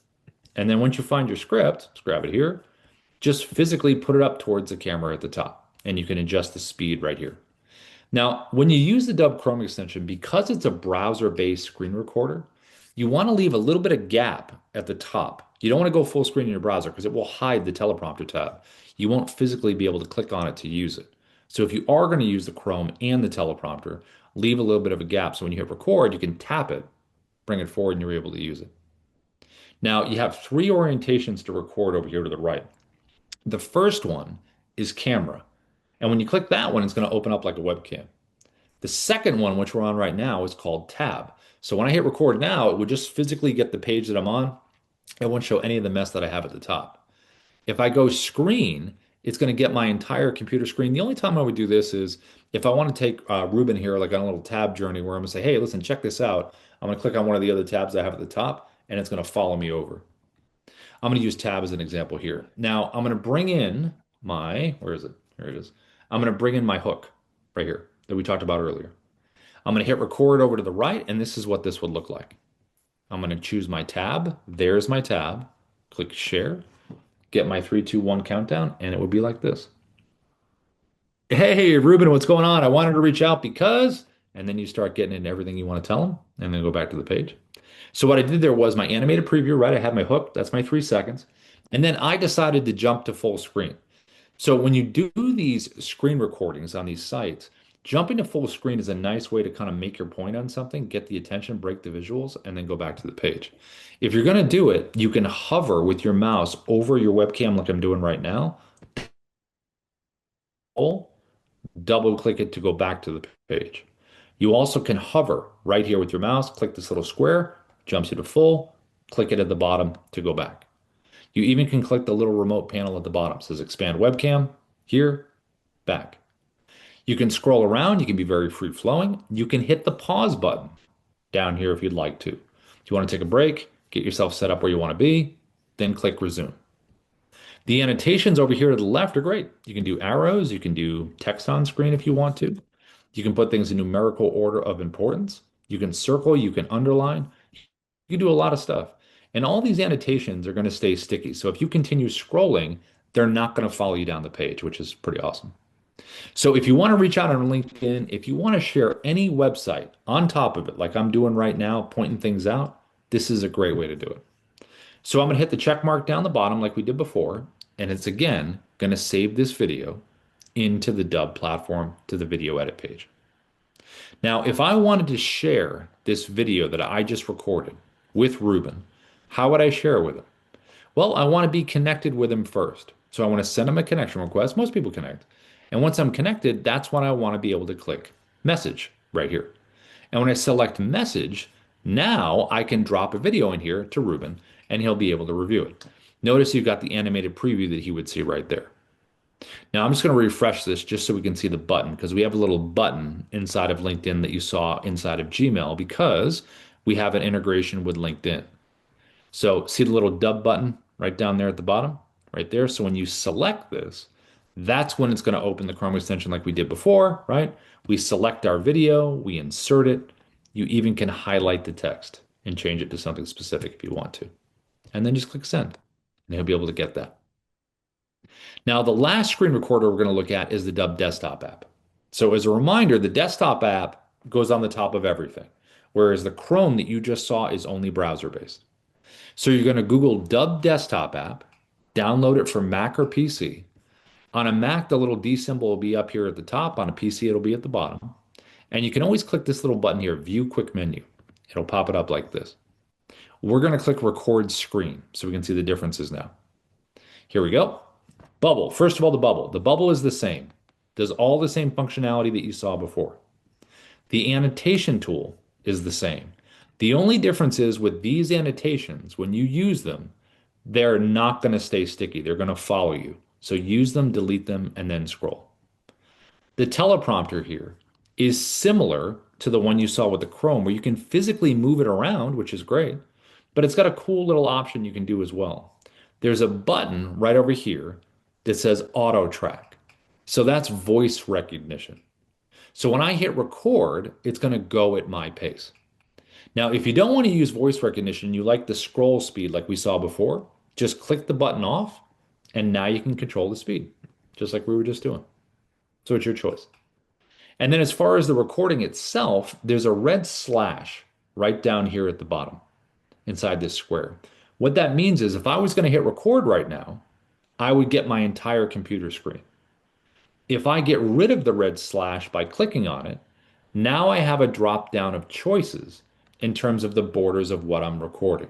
And then once you find your script, let's grab it here, just physically put it up towards the camera at the top. And you can adjust the speed right here. Now, when you use the Dubb Chrome extension, because it's a browser-based screen recorder, you want to leave a little bit of gap at the top. You don't want to go full screen in your browser because it will hide the teleprompter tab. You won't physically be able to click on it to use it. So if you are going to use the Chrome and the teleprompter, leave a little bit of a gap so when you hit record, you can tap it, bring it forward, and you're able to use it. Now, you have three orientations to record over here to the right. The first one is camera. And when you click that one, it's going to open up like a webcam. The second one, which we're on right now, is called tab. So when I hit record now, it would just physically get the page that I'm on. It won't show any of the mess that I have at the top. If I go screen, it's going to get my entire computer screen. The only time I would do this is if I want to take Ruben here, like on a little tab journey where I'm going to say, hey, listen, check this out. I'm going to click on one of the other tabs I have at the top, and it's going to follow me over. I'm going to use tab as an example here. Now I'm going to bring in my, where is it? Here it is. I'm going to bring in my hook right here that we talked about earlier. I'm going to hit record over to the right, and this is what this would look like. I'm going to choose my tab. There's my tab. Click share, get my 3, 2, 1 countdown, and it would be like this. Hey, Ruben, what's going on? I wanted to reach out because, and then you start getting into everything you want to tell them, and then go back to the page. So what I did there was my animated preview, right? I had my hook. That's my 3 seconds. And then I decided to jump to full screen. So when you do these screen recordings on these sites, jumping to full screen is a nice way to kind of make your point on something, get the attention, break the visuals, and then go back to the page. If you're going to do it, you can hover with your mouse over your webcam like I'm doing right now. Double click it to go back to the page. You also can hover right here with your mouse, click this little square, jumps you to full, click it at the bottom to go back. You even can click the little remote panel at the bottom. It says expand webcam, here, back. You can scroll around, you can be very free flowing. You can hit the pause button down here if you'd like to. If you want to take a break, get yourself set up where you want to be, then click resume. The annotations over here to the left are great. You can do arrows, you can do text on screen if you want to. You can put things in numerical order of importance. You can circle, you can underline, you can do a lot of stuff. And all these annotations are going to stay sticky. So if you continue scrolling, they're not going to follow you down the page, which is pretty awesome. So if you want to reach out on LinkedIn, if you want to share any website on top of it, like I'm doing right now, pointing things out, this is a great way to do it. So I'm going to hit the check mark down the bottom like we did before, and it's again going to save this video into the Dubb platform to the video edit page. Now, if I wanted to share this video that I just recorded with Ruben, how would I share it with him? Well, I want to be connected with him first. So I want to send him a connection request. Most people connect. And once I'm connected, that's when I want to be able to click message right here. And when I select message, now I can drop a video in here to Ruben and he'll be able to review it. Notice you've got the animated preview that he would see right there. Now I'm just going to refresh this just so we can see the button because we have a little button inside of LinkedIn that you saw inside of Gmail because we have an integration with LinkedIn. So see the little Dubb button right down there at the bottom, right there. So when you select this, that's when it's going to open the Chrome extension like we did before, right? We select our video, we insert it. You even can highlight the text and change it to something specific if you want to. And then just click send, and he'll be able to get that. Now, the last screen recorder we're going to look at is the Dubb desktop app. So as a reminder, the desktop app goes on the top of everything, whereas the Chrome that you just saw is only browser-based. So you're going to Google Dubb desktop app, download it for Mac or PC. On a Mac, the little D symbol will be up here at the top. On a PC, it'll be at the bottom. And you can always click this little button here, View Quick Menu. It'll pop it up like this. We're going to click Record Screen so we can see the differences now. Here we go. Bubble. First of all, the bubble. The bubble is the same. Does all the same functionality that you saw before. The annotation tool is the same. The only difference is with these annotations, when you use them, they're not going to stay sticky. They're going to follow you. So use them, delete them, and then scroll. The teleprompter here is similar to the one you saw with the Chrome, where you can physically move it around, which is great, but it's got a cool little option you can do as well. There's a button right over here that says auto track. So that's voice recognition. So when I hit record, it's going to go at my pace. Now, if you don't want to use voice recognition, you like the scroll speed like we saw before, just click the button off, and now you can control the speed, just like we were just doing. So it's your choice. And then as far as the recording itself, there's a red slash right down here at the bottom inside this square. What that means is if I was going to hit record right now, I would get my entire computer screen. If I get rid of the red slash by clicking on it, now I have a drop down of choices in terms of the borders of what I'm recording.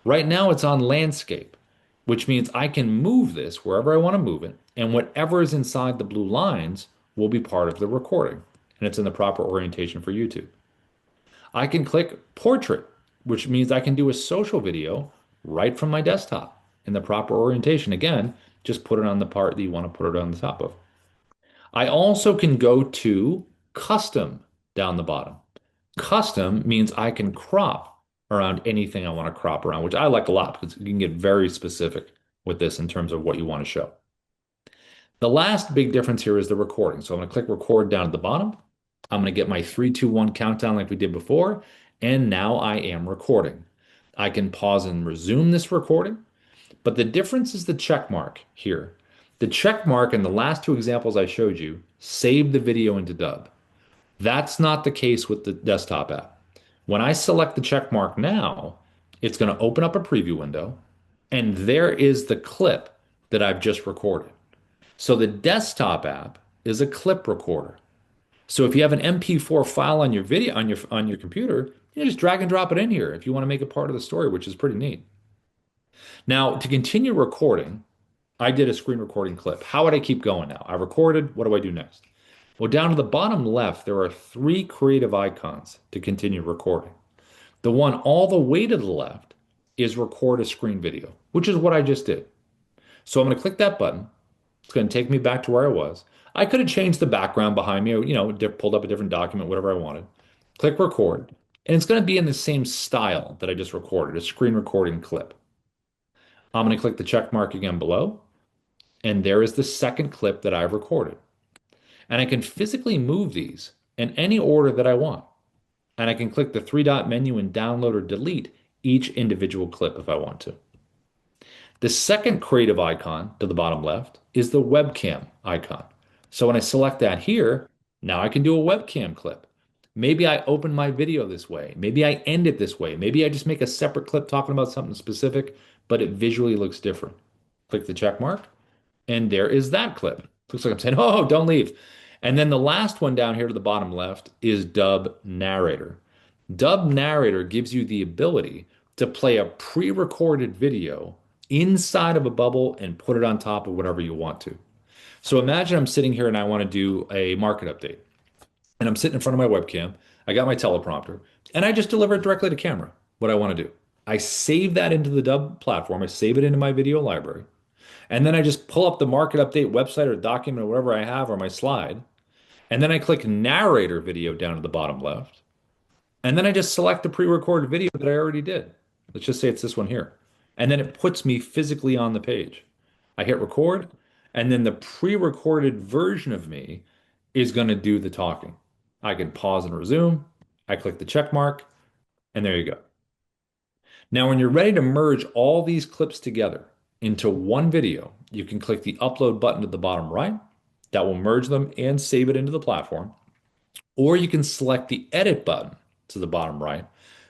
Right now it's on landscape, which means I can move this wherever I want to move it, and whatever is inside the blue lines will be part of the recording, and it's in the proper orientation for YouTube. I can click portrait, which means I can do a social video right from my desktop in the proper orientation. Again, just put it on the part that you want to put it on the top of. I also can go to custom down the bottom. Custom means I can crop around anything I want to crop around, which I like a lot because you can get very specific with this in terms of what you want to show. The last big difference here is the recording. So I'm going to click record down at the bottom. I'm going to get my 3, 2, 1 countdown like we did before. And now I am recording. I can pause and resume this recording. But the difference is the check mark here. The check mark in the last 2 examples I showed you saved the video into Dubb. That's not the case with the desktop app. When I select the check mark now, it's going to open up a preview window, and there is the clip that I've just recorded. So the desktop app is a clip recorder. So if you have an MP4 file on your video on your computer, you just drag and drop it in here if you want to make it part of the story, which is pretty neat. Now, to continue recording, I did a screen recording clip. How would I keep going now? I recorded. What do I do next? Well, down to the bottom left, there are 3 creative icons to continue recording. The one all the way to the left is record a screen video, which is what I just did. So I'm going to click that button. It's going to take me back to where I was. I could have changed the background behind me, or, pulled up a different document, whatever I wanted. Click record, and it's going to be in the same style that I just recorded, a screen recording clip. I'm going to click the check mark again below, and there is the second clip that I've recorded. And I can physically move these in any order that I want. And I can click the three dot menu and download or delete each individual clip if I want to. The second creative icon to the bottom left is the webcam icon. So when I select that here, now I can do a webcam clip. Maybe I open my video this way. Maybe I end it this way. Maybe I just make a separate clip talking about something specific, but it visually looks different. Click the check mark, and there is that clip. Looks like I'm saying, oh, don't leave. And then the last one down here to the bottom left is Dubb Narrator. Dubb Narrator gives you the ability to play a pre-recorded video inside of a bubble and put it on top of whatever you want to. So imagine I'm sitting here and I want to do a market update. And I'm sitting in front of my webcam. I got my teleprompter, and I just deliver it directly to camera, what I want to do. I save that into the Dubb platform. I save it into my video library. And then I just pull up the market update website or document or whatever I have or my slide. And then I click narrator video down at the bottom left. And then I just select the pre-recorded video that I already did. Let's just say it's this one here. And then it puts me physically on the page. I hit record, and then the pre-recorded version of me is going to do the talking. I can pause and resume. I click the check mark, and there you go. Now, when you're ready to merge all these clips together into one video, you can click the upload button at the bottom right. That will merge them and save it into the platform. Or you can select the edit button to the bottom right,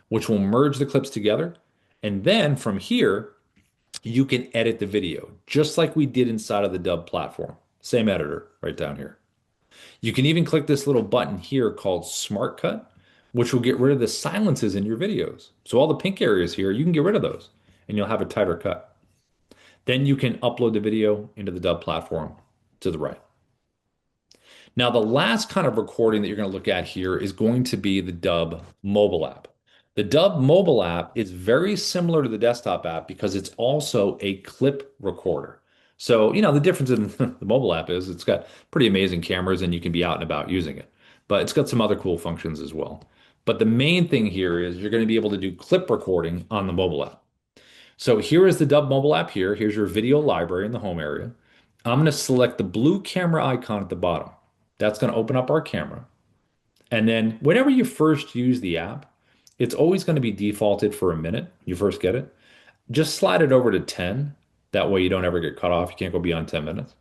which will merge the clips together. And then from here, you can edit the video just like we did inside of the Dubb platform. Same editor right down here. You can even click this little button here called Smart Cut, which will get rid of the silences in your videos. So all the pink areas here, you can get rid of those and you'll have a tighter cut. Then you can upload the video into the Dubb platform to the right. Now, the last kind of recording that you're going to look at here is going to be the Dubb mobile app. The Dubb mobile app is very similar to the desktop app because it's also a clip recorder. So, the difference in the mobile app is it's got pretty amazing cameras and you can be out and about using it. But it's got some other cool functions as well. But the main thing here is you're going to be able to do clip recording on the mobile app. So here is the Dubb mobile app here. Here's your video library in the home area. I'm going to select the blue camera icon at the bottom. That's going to open up our camera. And then whenever you first use the app, it's always going to be defaulted for a minute. You first get it. Just slide it over to 10. That way you don't ever get cut off. You can't go beyond 10 minutes.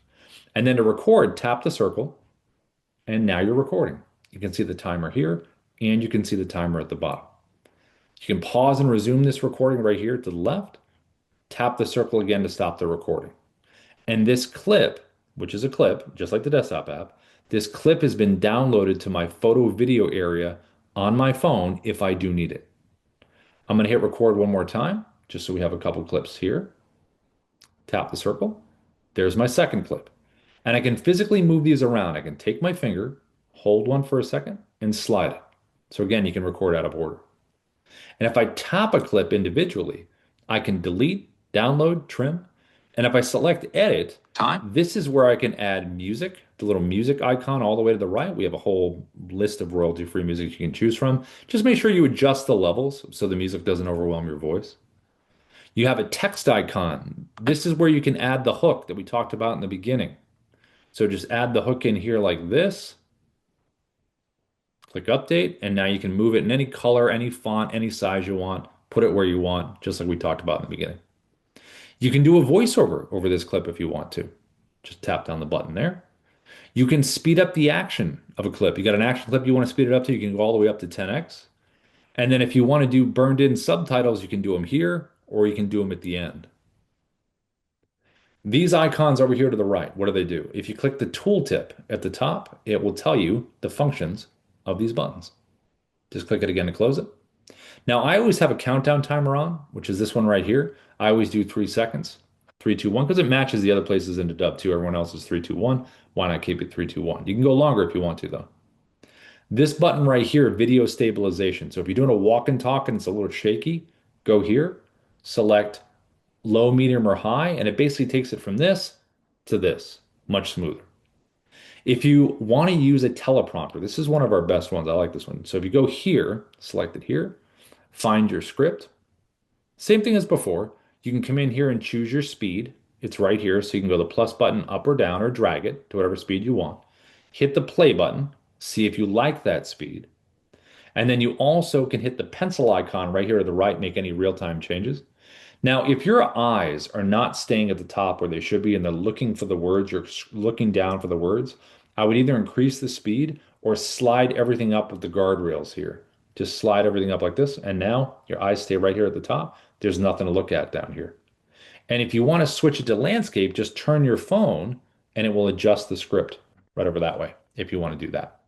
And then to record, tap the circle. And now you're recording. You can see the timer here, and you can see the timer at the bottom. You can pause and resume this recording right here to the left. Tap the circle again to stop the recording. And this clip, which is a clip, just like the desktop app, this clip has been downloaded to my photo video area on my phone if I do need it. I'm going to hit record one more time, just so we have a couple clips here. Tap the circle. There's my second clip. And I can physically move these around. I can take my finger, hold one for a second, and slide it. So again, you can record out of order. And if I tap a clip individually, I can delete, download, trim. And if I select edit, this is where I can add music, the little music icon all the way to the right. We have a whole list of royalty-free music you can choose from. Just make sure you adjust the levels so the music doesn't overwhelm your voice. You have a text icon. This is where you can add the hook that we talked about in the beginning. So just add the hook in here like this. Click update, and now you can move it in any color, any font, any size you want. Put it where you want, just like we talked about in the beginning. You can do a voiceover over this clip if you want to. Just tap down the button there. You can speed up the action of a clip. You got an action clip you want to speed it up to, you can go all the way up to 10x. And then if you want to do burned in subtitles, you can do them here or you can do them at the end. These icons over here to the right, what do they do? If you click the tooltip at the top, it will tell you the functions of these buttons. Just click it again to close it. Now, I always have a countdown timer on, which is this one right here. I always do 3 seconds. 3, 2, 1, because it matches the other places into Dubb too. Everyone else is 3, 2, 1. Why not keep it 3, 2, 1? You can go longer if you want to, though. This button right here, video stabilization. So if you're doing a walk and talk and it's a little shaky, go here, select low, medium, or high, and it basically takes it from this to this. much smoother. If you want to use a teleprompter, this is one of our best ones. I like this one. So if you go here, select it here, find your script. Same thing as before. You can come in here and choose your speed. It's right here. So you can go the plus button up or down or drag it to whatever speed you want. Hit the play button, see if you like that speed. And then you also can hit the pencil icon right here to the right, make any real-time changes. Now, if your eyes are not staying at the top where they should be and they're looking for the words, you're looking down for the words, I would either increase the speed or slide everything up with the guardrails here. Just slide everything up like this, and now your eyes stay right here at the top. There's nothing to look at down here. And if you want to switch it to landscape, just turn your phone and it will adjust the script right over that way if you want to do that.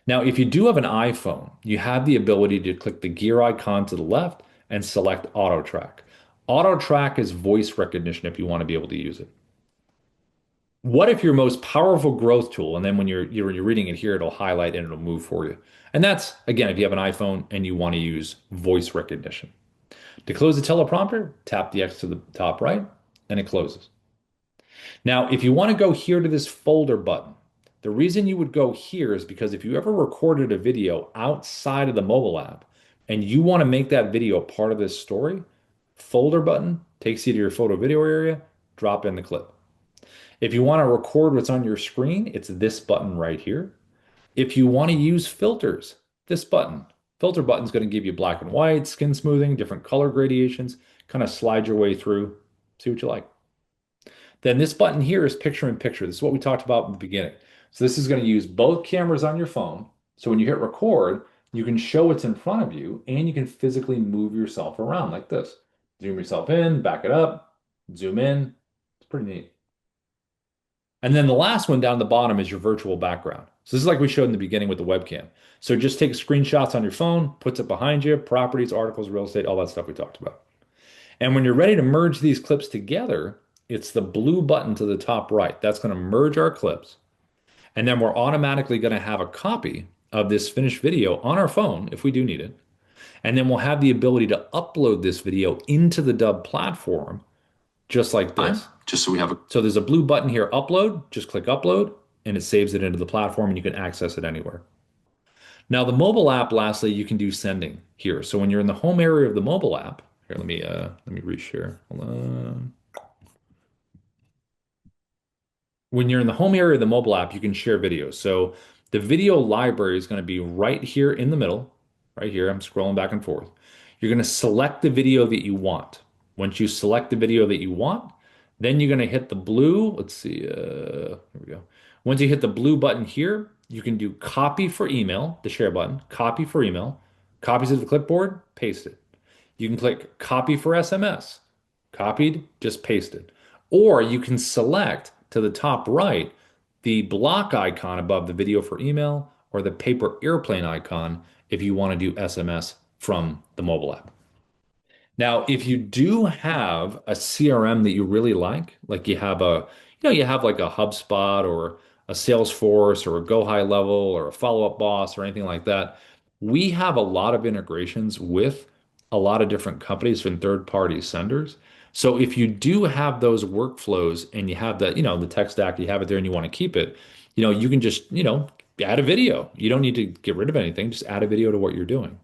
Now, if you do have an iPhone, you have the ability to click the gear icon to the left and select Auto Track. Auto Track is voice recognition if you want to be able to use it. What if your most powerful growth tool, and then when you're reading it here, it'll highlight and it'll move for you. And that's, again, if you have an iPhone and you want to use voice recognition. To close the teleprompter, tap the X to the top right, and it closes. Now, if you want to go here to this folder button, the reason you would go here is because if you ever recorded a video outside of the mobile app and you want to make that video part of this story, folder button takes you to your photo video area, drop in the clip. If you want to record what's on your screen, it's this button right here. If you want to use filters, this button. Filter button is going to give you black and white, skin smoothing, different color gradations, kind of slide your way through, see what you like. Then this button here is picture in picture. This is what we talked about in the beginning. So this is going to use both cameras on your phone. So when you hit record, you can show what's in front of you and you can physically move yourself around like this. Zoom yourself in, back it up, zoom in. It's pretty neat. And then the last one down at the bottom is your virtual background. So this is like we showed in the beginning with the webcam. So just take screenshots on your phone, puts it behind you, properties, articles, real estate, all that stuff we talked about. And when you're ready to merge these clips together, it's the blue button to the top right. That's going to merge our clips. And then we're automatically going to have a copy of this finished video on our phone if we do need it. And then we'll have the ability to upload this video into the Dubb platform just like this. Just so we have a. So there's a blue button here, upload. Just click upload and it saves it into the platform and you can access it anywhere. Now the mobile app, lastly, you can do sending here. So when you're in the home area of the mobile app, here, let me reshare. Hold on. When you're in the home area of the mobile app, you can share videos. So the video library is going to be right here in the middle, right here. I'm scrolling back and forth. You're going to select the video that you want. Once you select the video that you want, then you're going to hit the blue. Let's see. Here we go. Once you hit the blue button here, you can do copy for email, the share button, copy for email, copies of the clipboard, paste it. You can click copy for SMS, copied, just paste it. Or you can select to the top right the block icon above the video for email or the paper airplane icon if you want to do SMS from the mobile app. Now, if you do have a CRM that you really like you have like a HubSpot or a Salesforce or a Go High Level or a Follow Up Boss or anything like that, we have a lot of integrations with a lot of different companies and third-party senders. So if you do have those workflows and you have the tech stack, you have it there and you want to keep it, you can just, add a video. You don't need to get rid of anything, just add a video to what you're doing.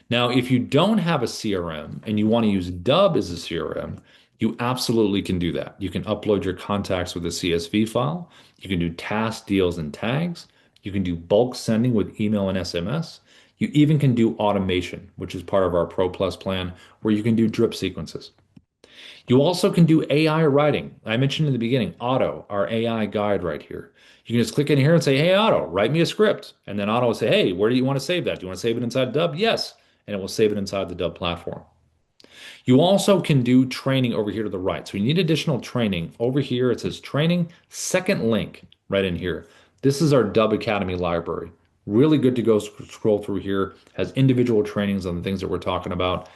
Now, if you don't have a CRM and you want to use Dubb as a CRM, you absolutely can do that. You can upload your contacts with a CSV file. You can do task deals and tags. You can do bulk sending with email and SMS. You even can do automation, which is part of our Pro Plus plan, where you can do drip sequences. You also can do AI writing. I mentioned in the beginning, Auto, our AI guide right here. You can just click in here and say, hey, Auto, write me a script. And then Auto will say, hey, where do you want to save that? Do you want to save it inside Dubb? Yes. And it will save it inside the Dubb platform. You also can do training over here to the right. So you need additional training. Over here, it says training, second link right in here. This is our Dubb Academy library. Really good to go scroll through here. Has individual trainings on the things that we're talking about.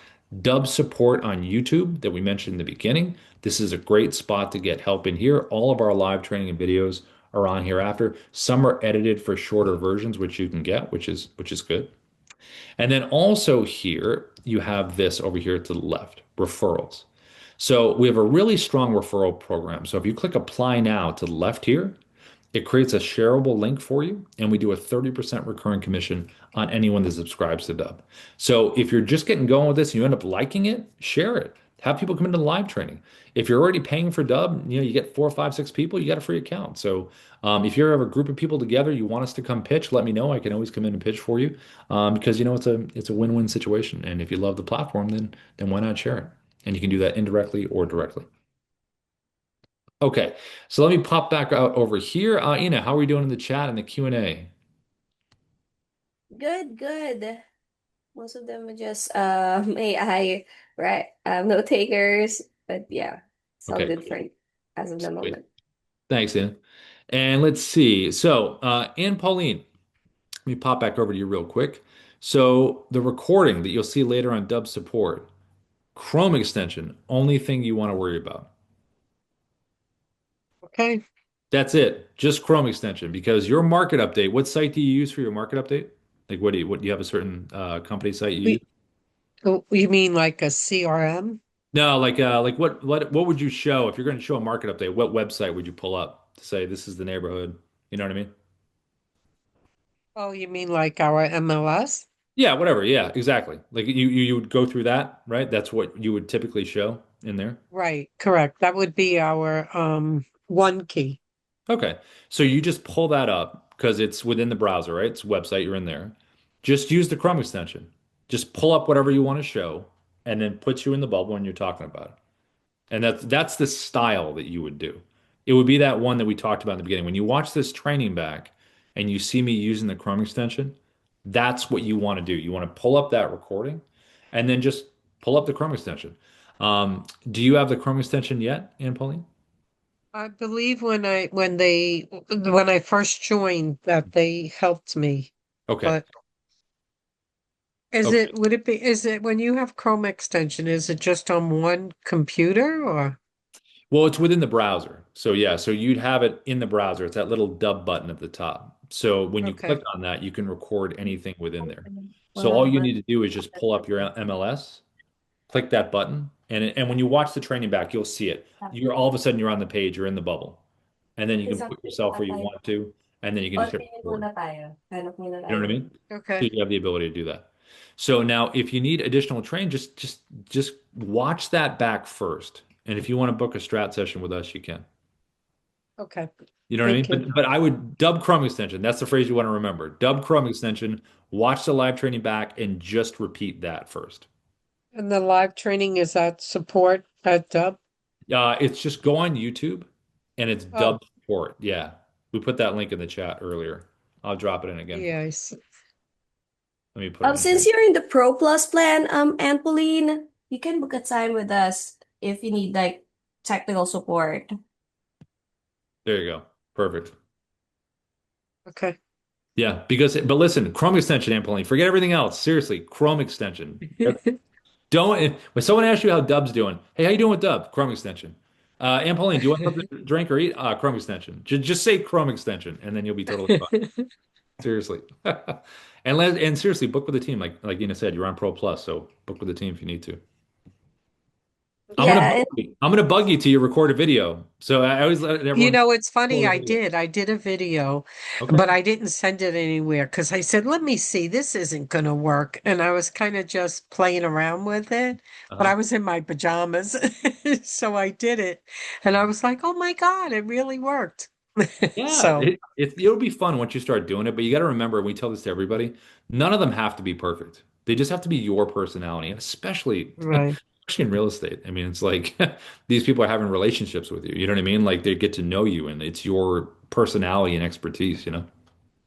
Dubb support on YouTube that we mentioned in the beginning. This is a great spot to get help in here. All of our live training and videos are on here after. Some are edited for shorter versions, which you can get, which is good. And then also here, you have this over here to the left, referrals. So we have a really strong referral program. So if you click apply now to the left here, it creates a shareable link for you, and we do a 30% recurring commission on anyone that subscribes to Dubb. So if you're just getting going with this and you end up liking it, share it. Have people come into the live training. If you're already paying for Dubb, you get four, five, six people, you got a free account. So if you have a group of people together, you want us to come pitch, let me know. I can always come in and pitch for you because it's a win-win situation. And if you love the platform, then why not share it? And you can do that indirectly or directly. Okay, so let me pop back out over here. Ina, how are we doing in the chat and the Q&A? Good, good. Most of them are just AI, right? No takers, but yeah, it's all Okay, good for as of the sweet. moment. Thanks, Ina. And let's see. So, Ann Pauline, let me pop back over to you real quick. So, the recording that you'll see later on Dub support, Chrome extension, only thing you want to worry about. Okay. That's it, just Chrome extension. Because your market update, what site do you use for your market update? Like, what do you have a certain company site you use? We, oh, you mean like a CRM? No, like what would you show if you're going to show a market update? What website would you pull up to say this is the neighborhood? You know what I mean? Oh, you mean like our MLS? Yeah, whatever. Yeah, exactly. Like you would go through that, right? That's what you would typically show in there. Right, correct. That would be our one key. Okay. So you just pull that up because it's within the browser, right? It's a website, you're in there. Just use the Chrome extension. Just pull up whatever you want to show and then put you in the bubble when you're talking about it. And that's the style that you would do. It would be that one that we talked about in the beginning. When you watch this training back and you see me using the Chrome extension, that's what you want to do. You want to pull up that recording and then just pull up the Chrome extension. Do you have the Chrome extension yet, Ann Pauline? I believe when I first joined that they helped me. Okay. But Okay. is it when you have Chrome extension, is it just on one computer or? Well, it's within the browser. So yeah, so you'd have it in the browser. It's that little dub button at the top. So when you click Okay, on that, you can record anything within there. So all you Wow. need to do is just pull up your MLS, click that button, and when you watch the training back, you'll see it. You're all of a sudden you're on the page, you're in the bubble, and then you can Isang put click yourself pa where you tayo. want to, and then you can Or just hit tingin record. muna tayo. Hanap muna You know tayo. what I mean? So okay, you have the ability to do that. So now, if you need additional training, just watch that back first, and if you want to book a strat session with us, you can. okay. You know what I mean? Thank you. But I would dub Chrome extension. That's the phrase you want to remember. Dub Chrome extension. Watch the live training back and just repeat that first. And the live training is that support at Dub? It's just go on YouTube and it's Oh, dub support. Yeah. We put that link in the chat earlier. I'll drop it in again for you. yes. Let me put it in Since here. you're in the Pro Plus plan, Aunt Pauline, you can book a time with us if you need like technical support. There you go. Perfect. Okay. Yeah, but listen, Chrome extension, Ampoline. Forget everything else. Seriously, Chrome extension. Don't when someone asks you how Dub's doing, hey, how you doing with Dub? Chrome extension. Ampoline, do you want something to drink or eat? Chrome extension. Just say Chrome extension, and then you'll be totally fine. Seriously. And seriously, book with the team. Like Ina said, you're on Pro Plus, so book with the team if you need to. Yeah, and I'm gonna bug you till you record a video. So I always let You everyone know, it's funny. record a video. I did a video, Okay. but I didn't send it anywhere because I said, let me see, this isn't going to work. And I was kind of just playing around with it, but Uh-huh. I was in my pajamas. So I did it. And I was like, oh my God, it really worked. Yeah, So, it'll be fun once you start doing it, but you got to remember, and we tell this to everybody, none of them have to be perfect. They just have to be your personality, and right. especially in real estate. I mean, it's like these people are having relationships with you. You know what I mean? Like they get to know you, and it's your personality and expertise, you know?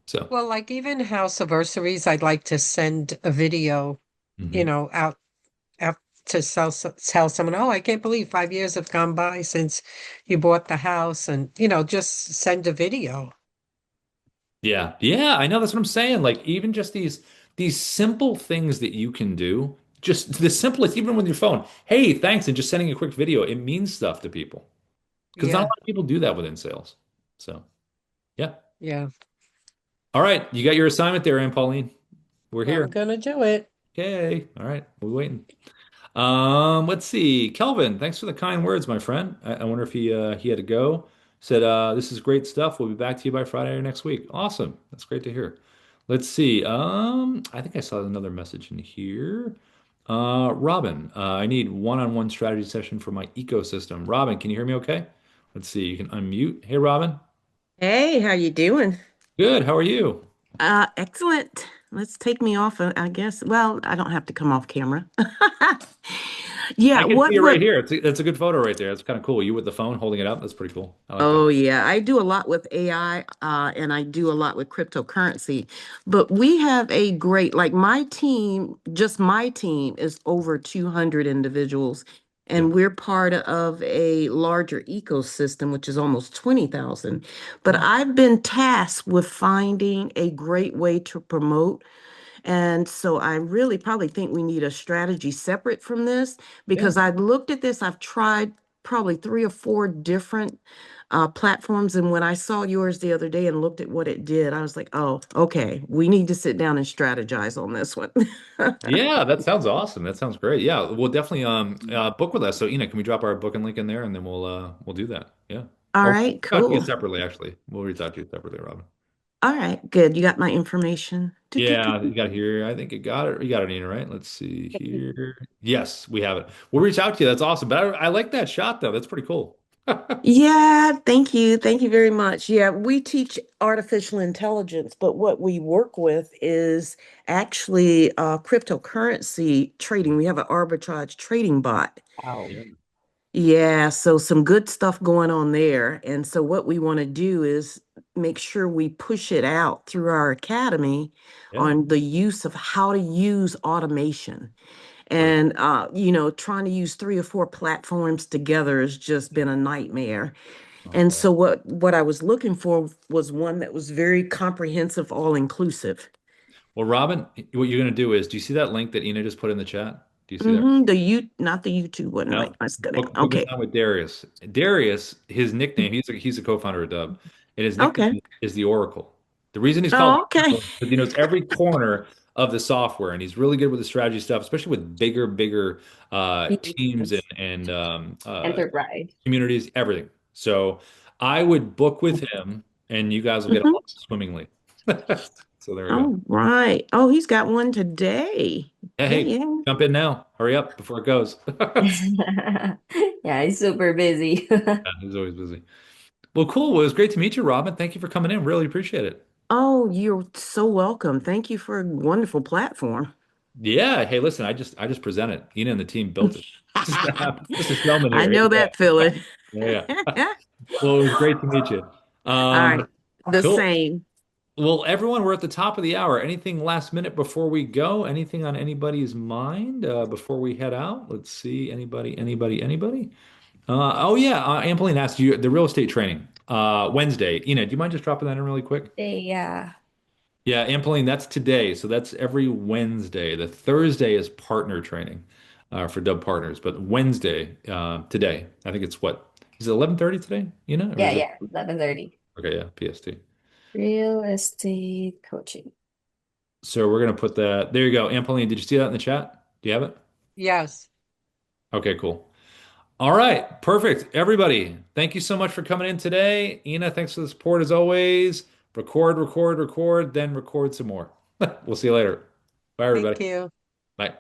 So, Well, like even house anniversaries, I'd like to send a video, mhm. out to tell someone, oh, I can't believe 5 years have gone by since you bought the house, and just send a video. Yeah, yeah, I know that's what I'm saying. Like even just these simple things that you can do, just the simplest, even with your phone. Hey, thanks, and just sending a quick video, it means stuff to people. Because not a Yeah, lot of people do that within sales. So, yeah. yeah. All right. You got your assignment there, Ann Pauline. We're I'm here. gonna do it. Okay. All right. We're waiting. Let's see. Kelvin, thanks for the kind words, my friend. I wonder if he had to go. Said, this is great stuff. We'll be back to you by Friday or next week. Awesome. That's great to hear. Let's see. I think I saw another message in here. Robin, I need one-on-one strategy session for my ecosystem. Robin, can you hear me okay? Let's see. You can unmute. Hey, Robin. Hey, how you doing? Good. How are you? Excellent. Let's take me off, I guess. Well, I don't have to come off camera. I Yeah, can see you right what here. That's a good photo right there. It's kind of cool. You with the phone holding it up. That's pretty cool. I like that. Oh yeah, I do a lot with AI, and I do a lot with cryptocurrency. But we have a great, like my team, just my team is over 200 individuals, Yeah. and we're part of a larger ecosystem, which is almost 20,000. But Oh, I've been tasked with finding a great way to promote. And so I really probably think we need a strategy separate from this yeah. because I've looked at this, I've tried probably three or four different platforms. And when I saw yours the other day and looked at what it did, I was like, oh, okay, we need to sit down and strategize on this one. Yeah, that sounds awesome. That sounds great. Yeah, we'll definitely book with us. So, Ina, can we drop our booking link in there and then we'll do that. Yeah. All Or right, we'll talk to you cool. separately, actually. We'll reach out to you separately, Robin. All right, good. You got my information. Do, do, do, Yeah, do. you got it here. I think you got it. You got it, Ina, right? Let's see here. Yes, we have it. We'll reach out to you. That's awesome. But I like that shot though. That's pretty cool. Yeah, thank you. Thank you very much. Yeah, we teach artificial intelligence, but what we work with is actually cryptocurrency trading. We have an arbitrage trading bot. Wow. Yeah. Yeah, so some good stuff going on there. And so what we want to do is make sure we push it out through our academy Yeah. on the use of how to use automation. Great. And trying to use three or four platforms together has just been a nightmare. And Okay. so what I was looking for was one that was very comprehensive, all inclusive. Well, Robin, what you're gonna do is, do you see that link that Ina just put in the chat? Do you see that? Not the YouTube one. Wait, No, let's go down. book a Okay. time with Darius. Darius, his nickname, he's a co-founder of Dubb, and his Okay. nickname is the Oracle. The reason he's called Oh, the okay. Oracle is because he knows every corner of the software, and he's really good with the strategy stuff, especially with bigger teams Yes. and Enterprise. communities, everything. So I would book with him, and you guys will get Mhm. along swimmingly. So there we go. All right. Oh, he's got one today. Hey, Yeah, hey, yeah. jump in now. Hurry up before it goes. Yeah, he's super busy. He's always busy. Well, cool. Well, it was great to meet you, Robin. Thank you for coming in. Really appreciate it. Oh, you're so welcome. Thank you for a wonderful platform. Yeah. Hey, listen, I just presented. Ina and the team built it. Just a showman I here. know Yeah. that feeling. Yeah. Yeah. Well, it was great to meet you. All right. The Cool. same. Well, everyone, we're at the top of the hour. Anything last minute before we go? Anything on anybody's mind before we head out? Let's see. Anybody? Oh yeah. Ampeline asked you the real estate training Wednesday. Ina, do you mind just dropping that in really quick? Yeah. Yeah, Ampeline, that's today. So that's every Wednesday. The Thursday is partner training for Dubb partners, but Wednesday today. I think it's what? Is it 11:30 today? You know, or Yeah, is it? yeah. 11:30. Okay, yeah, PST. Real estate coaching. So we're gonna put that. There you go, Ampeline. Did you see that in the chat? Do you have it? Yes. Okay, cool. All right, perfect. Everybody, thank you so much for coming in today. Ina, thanks for the support as always. Record, then record some more. We'll see you later. Bye, Thank everybody. you. Bye.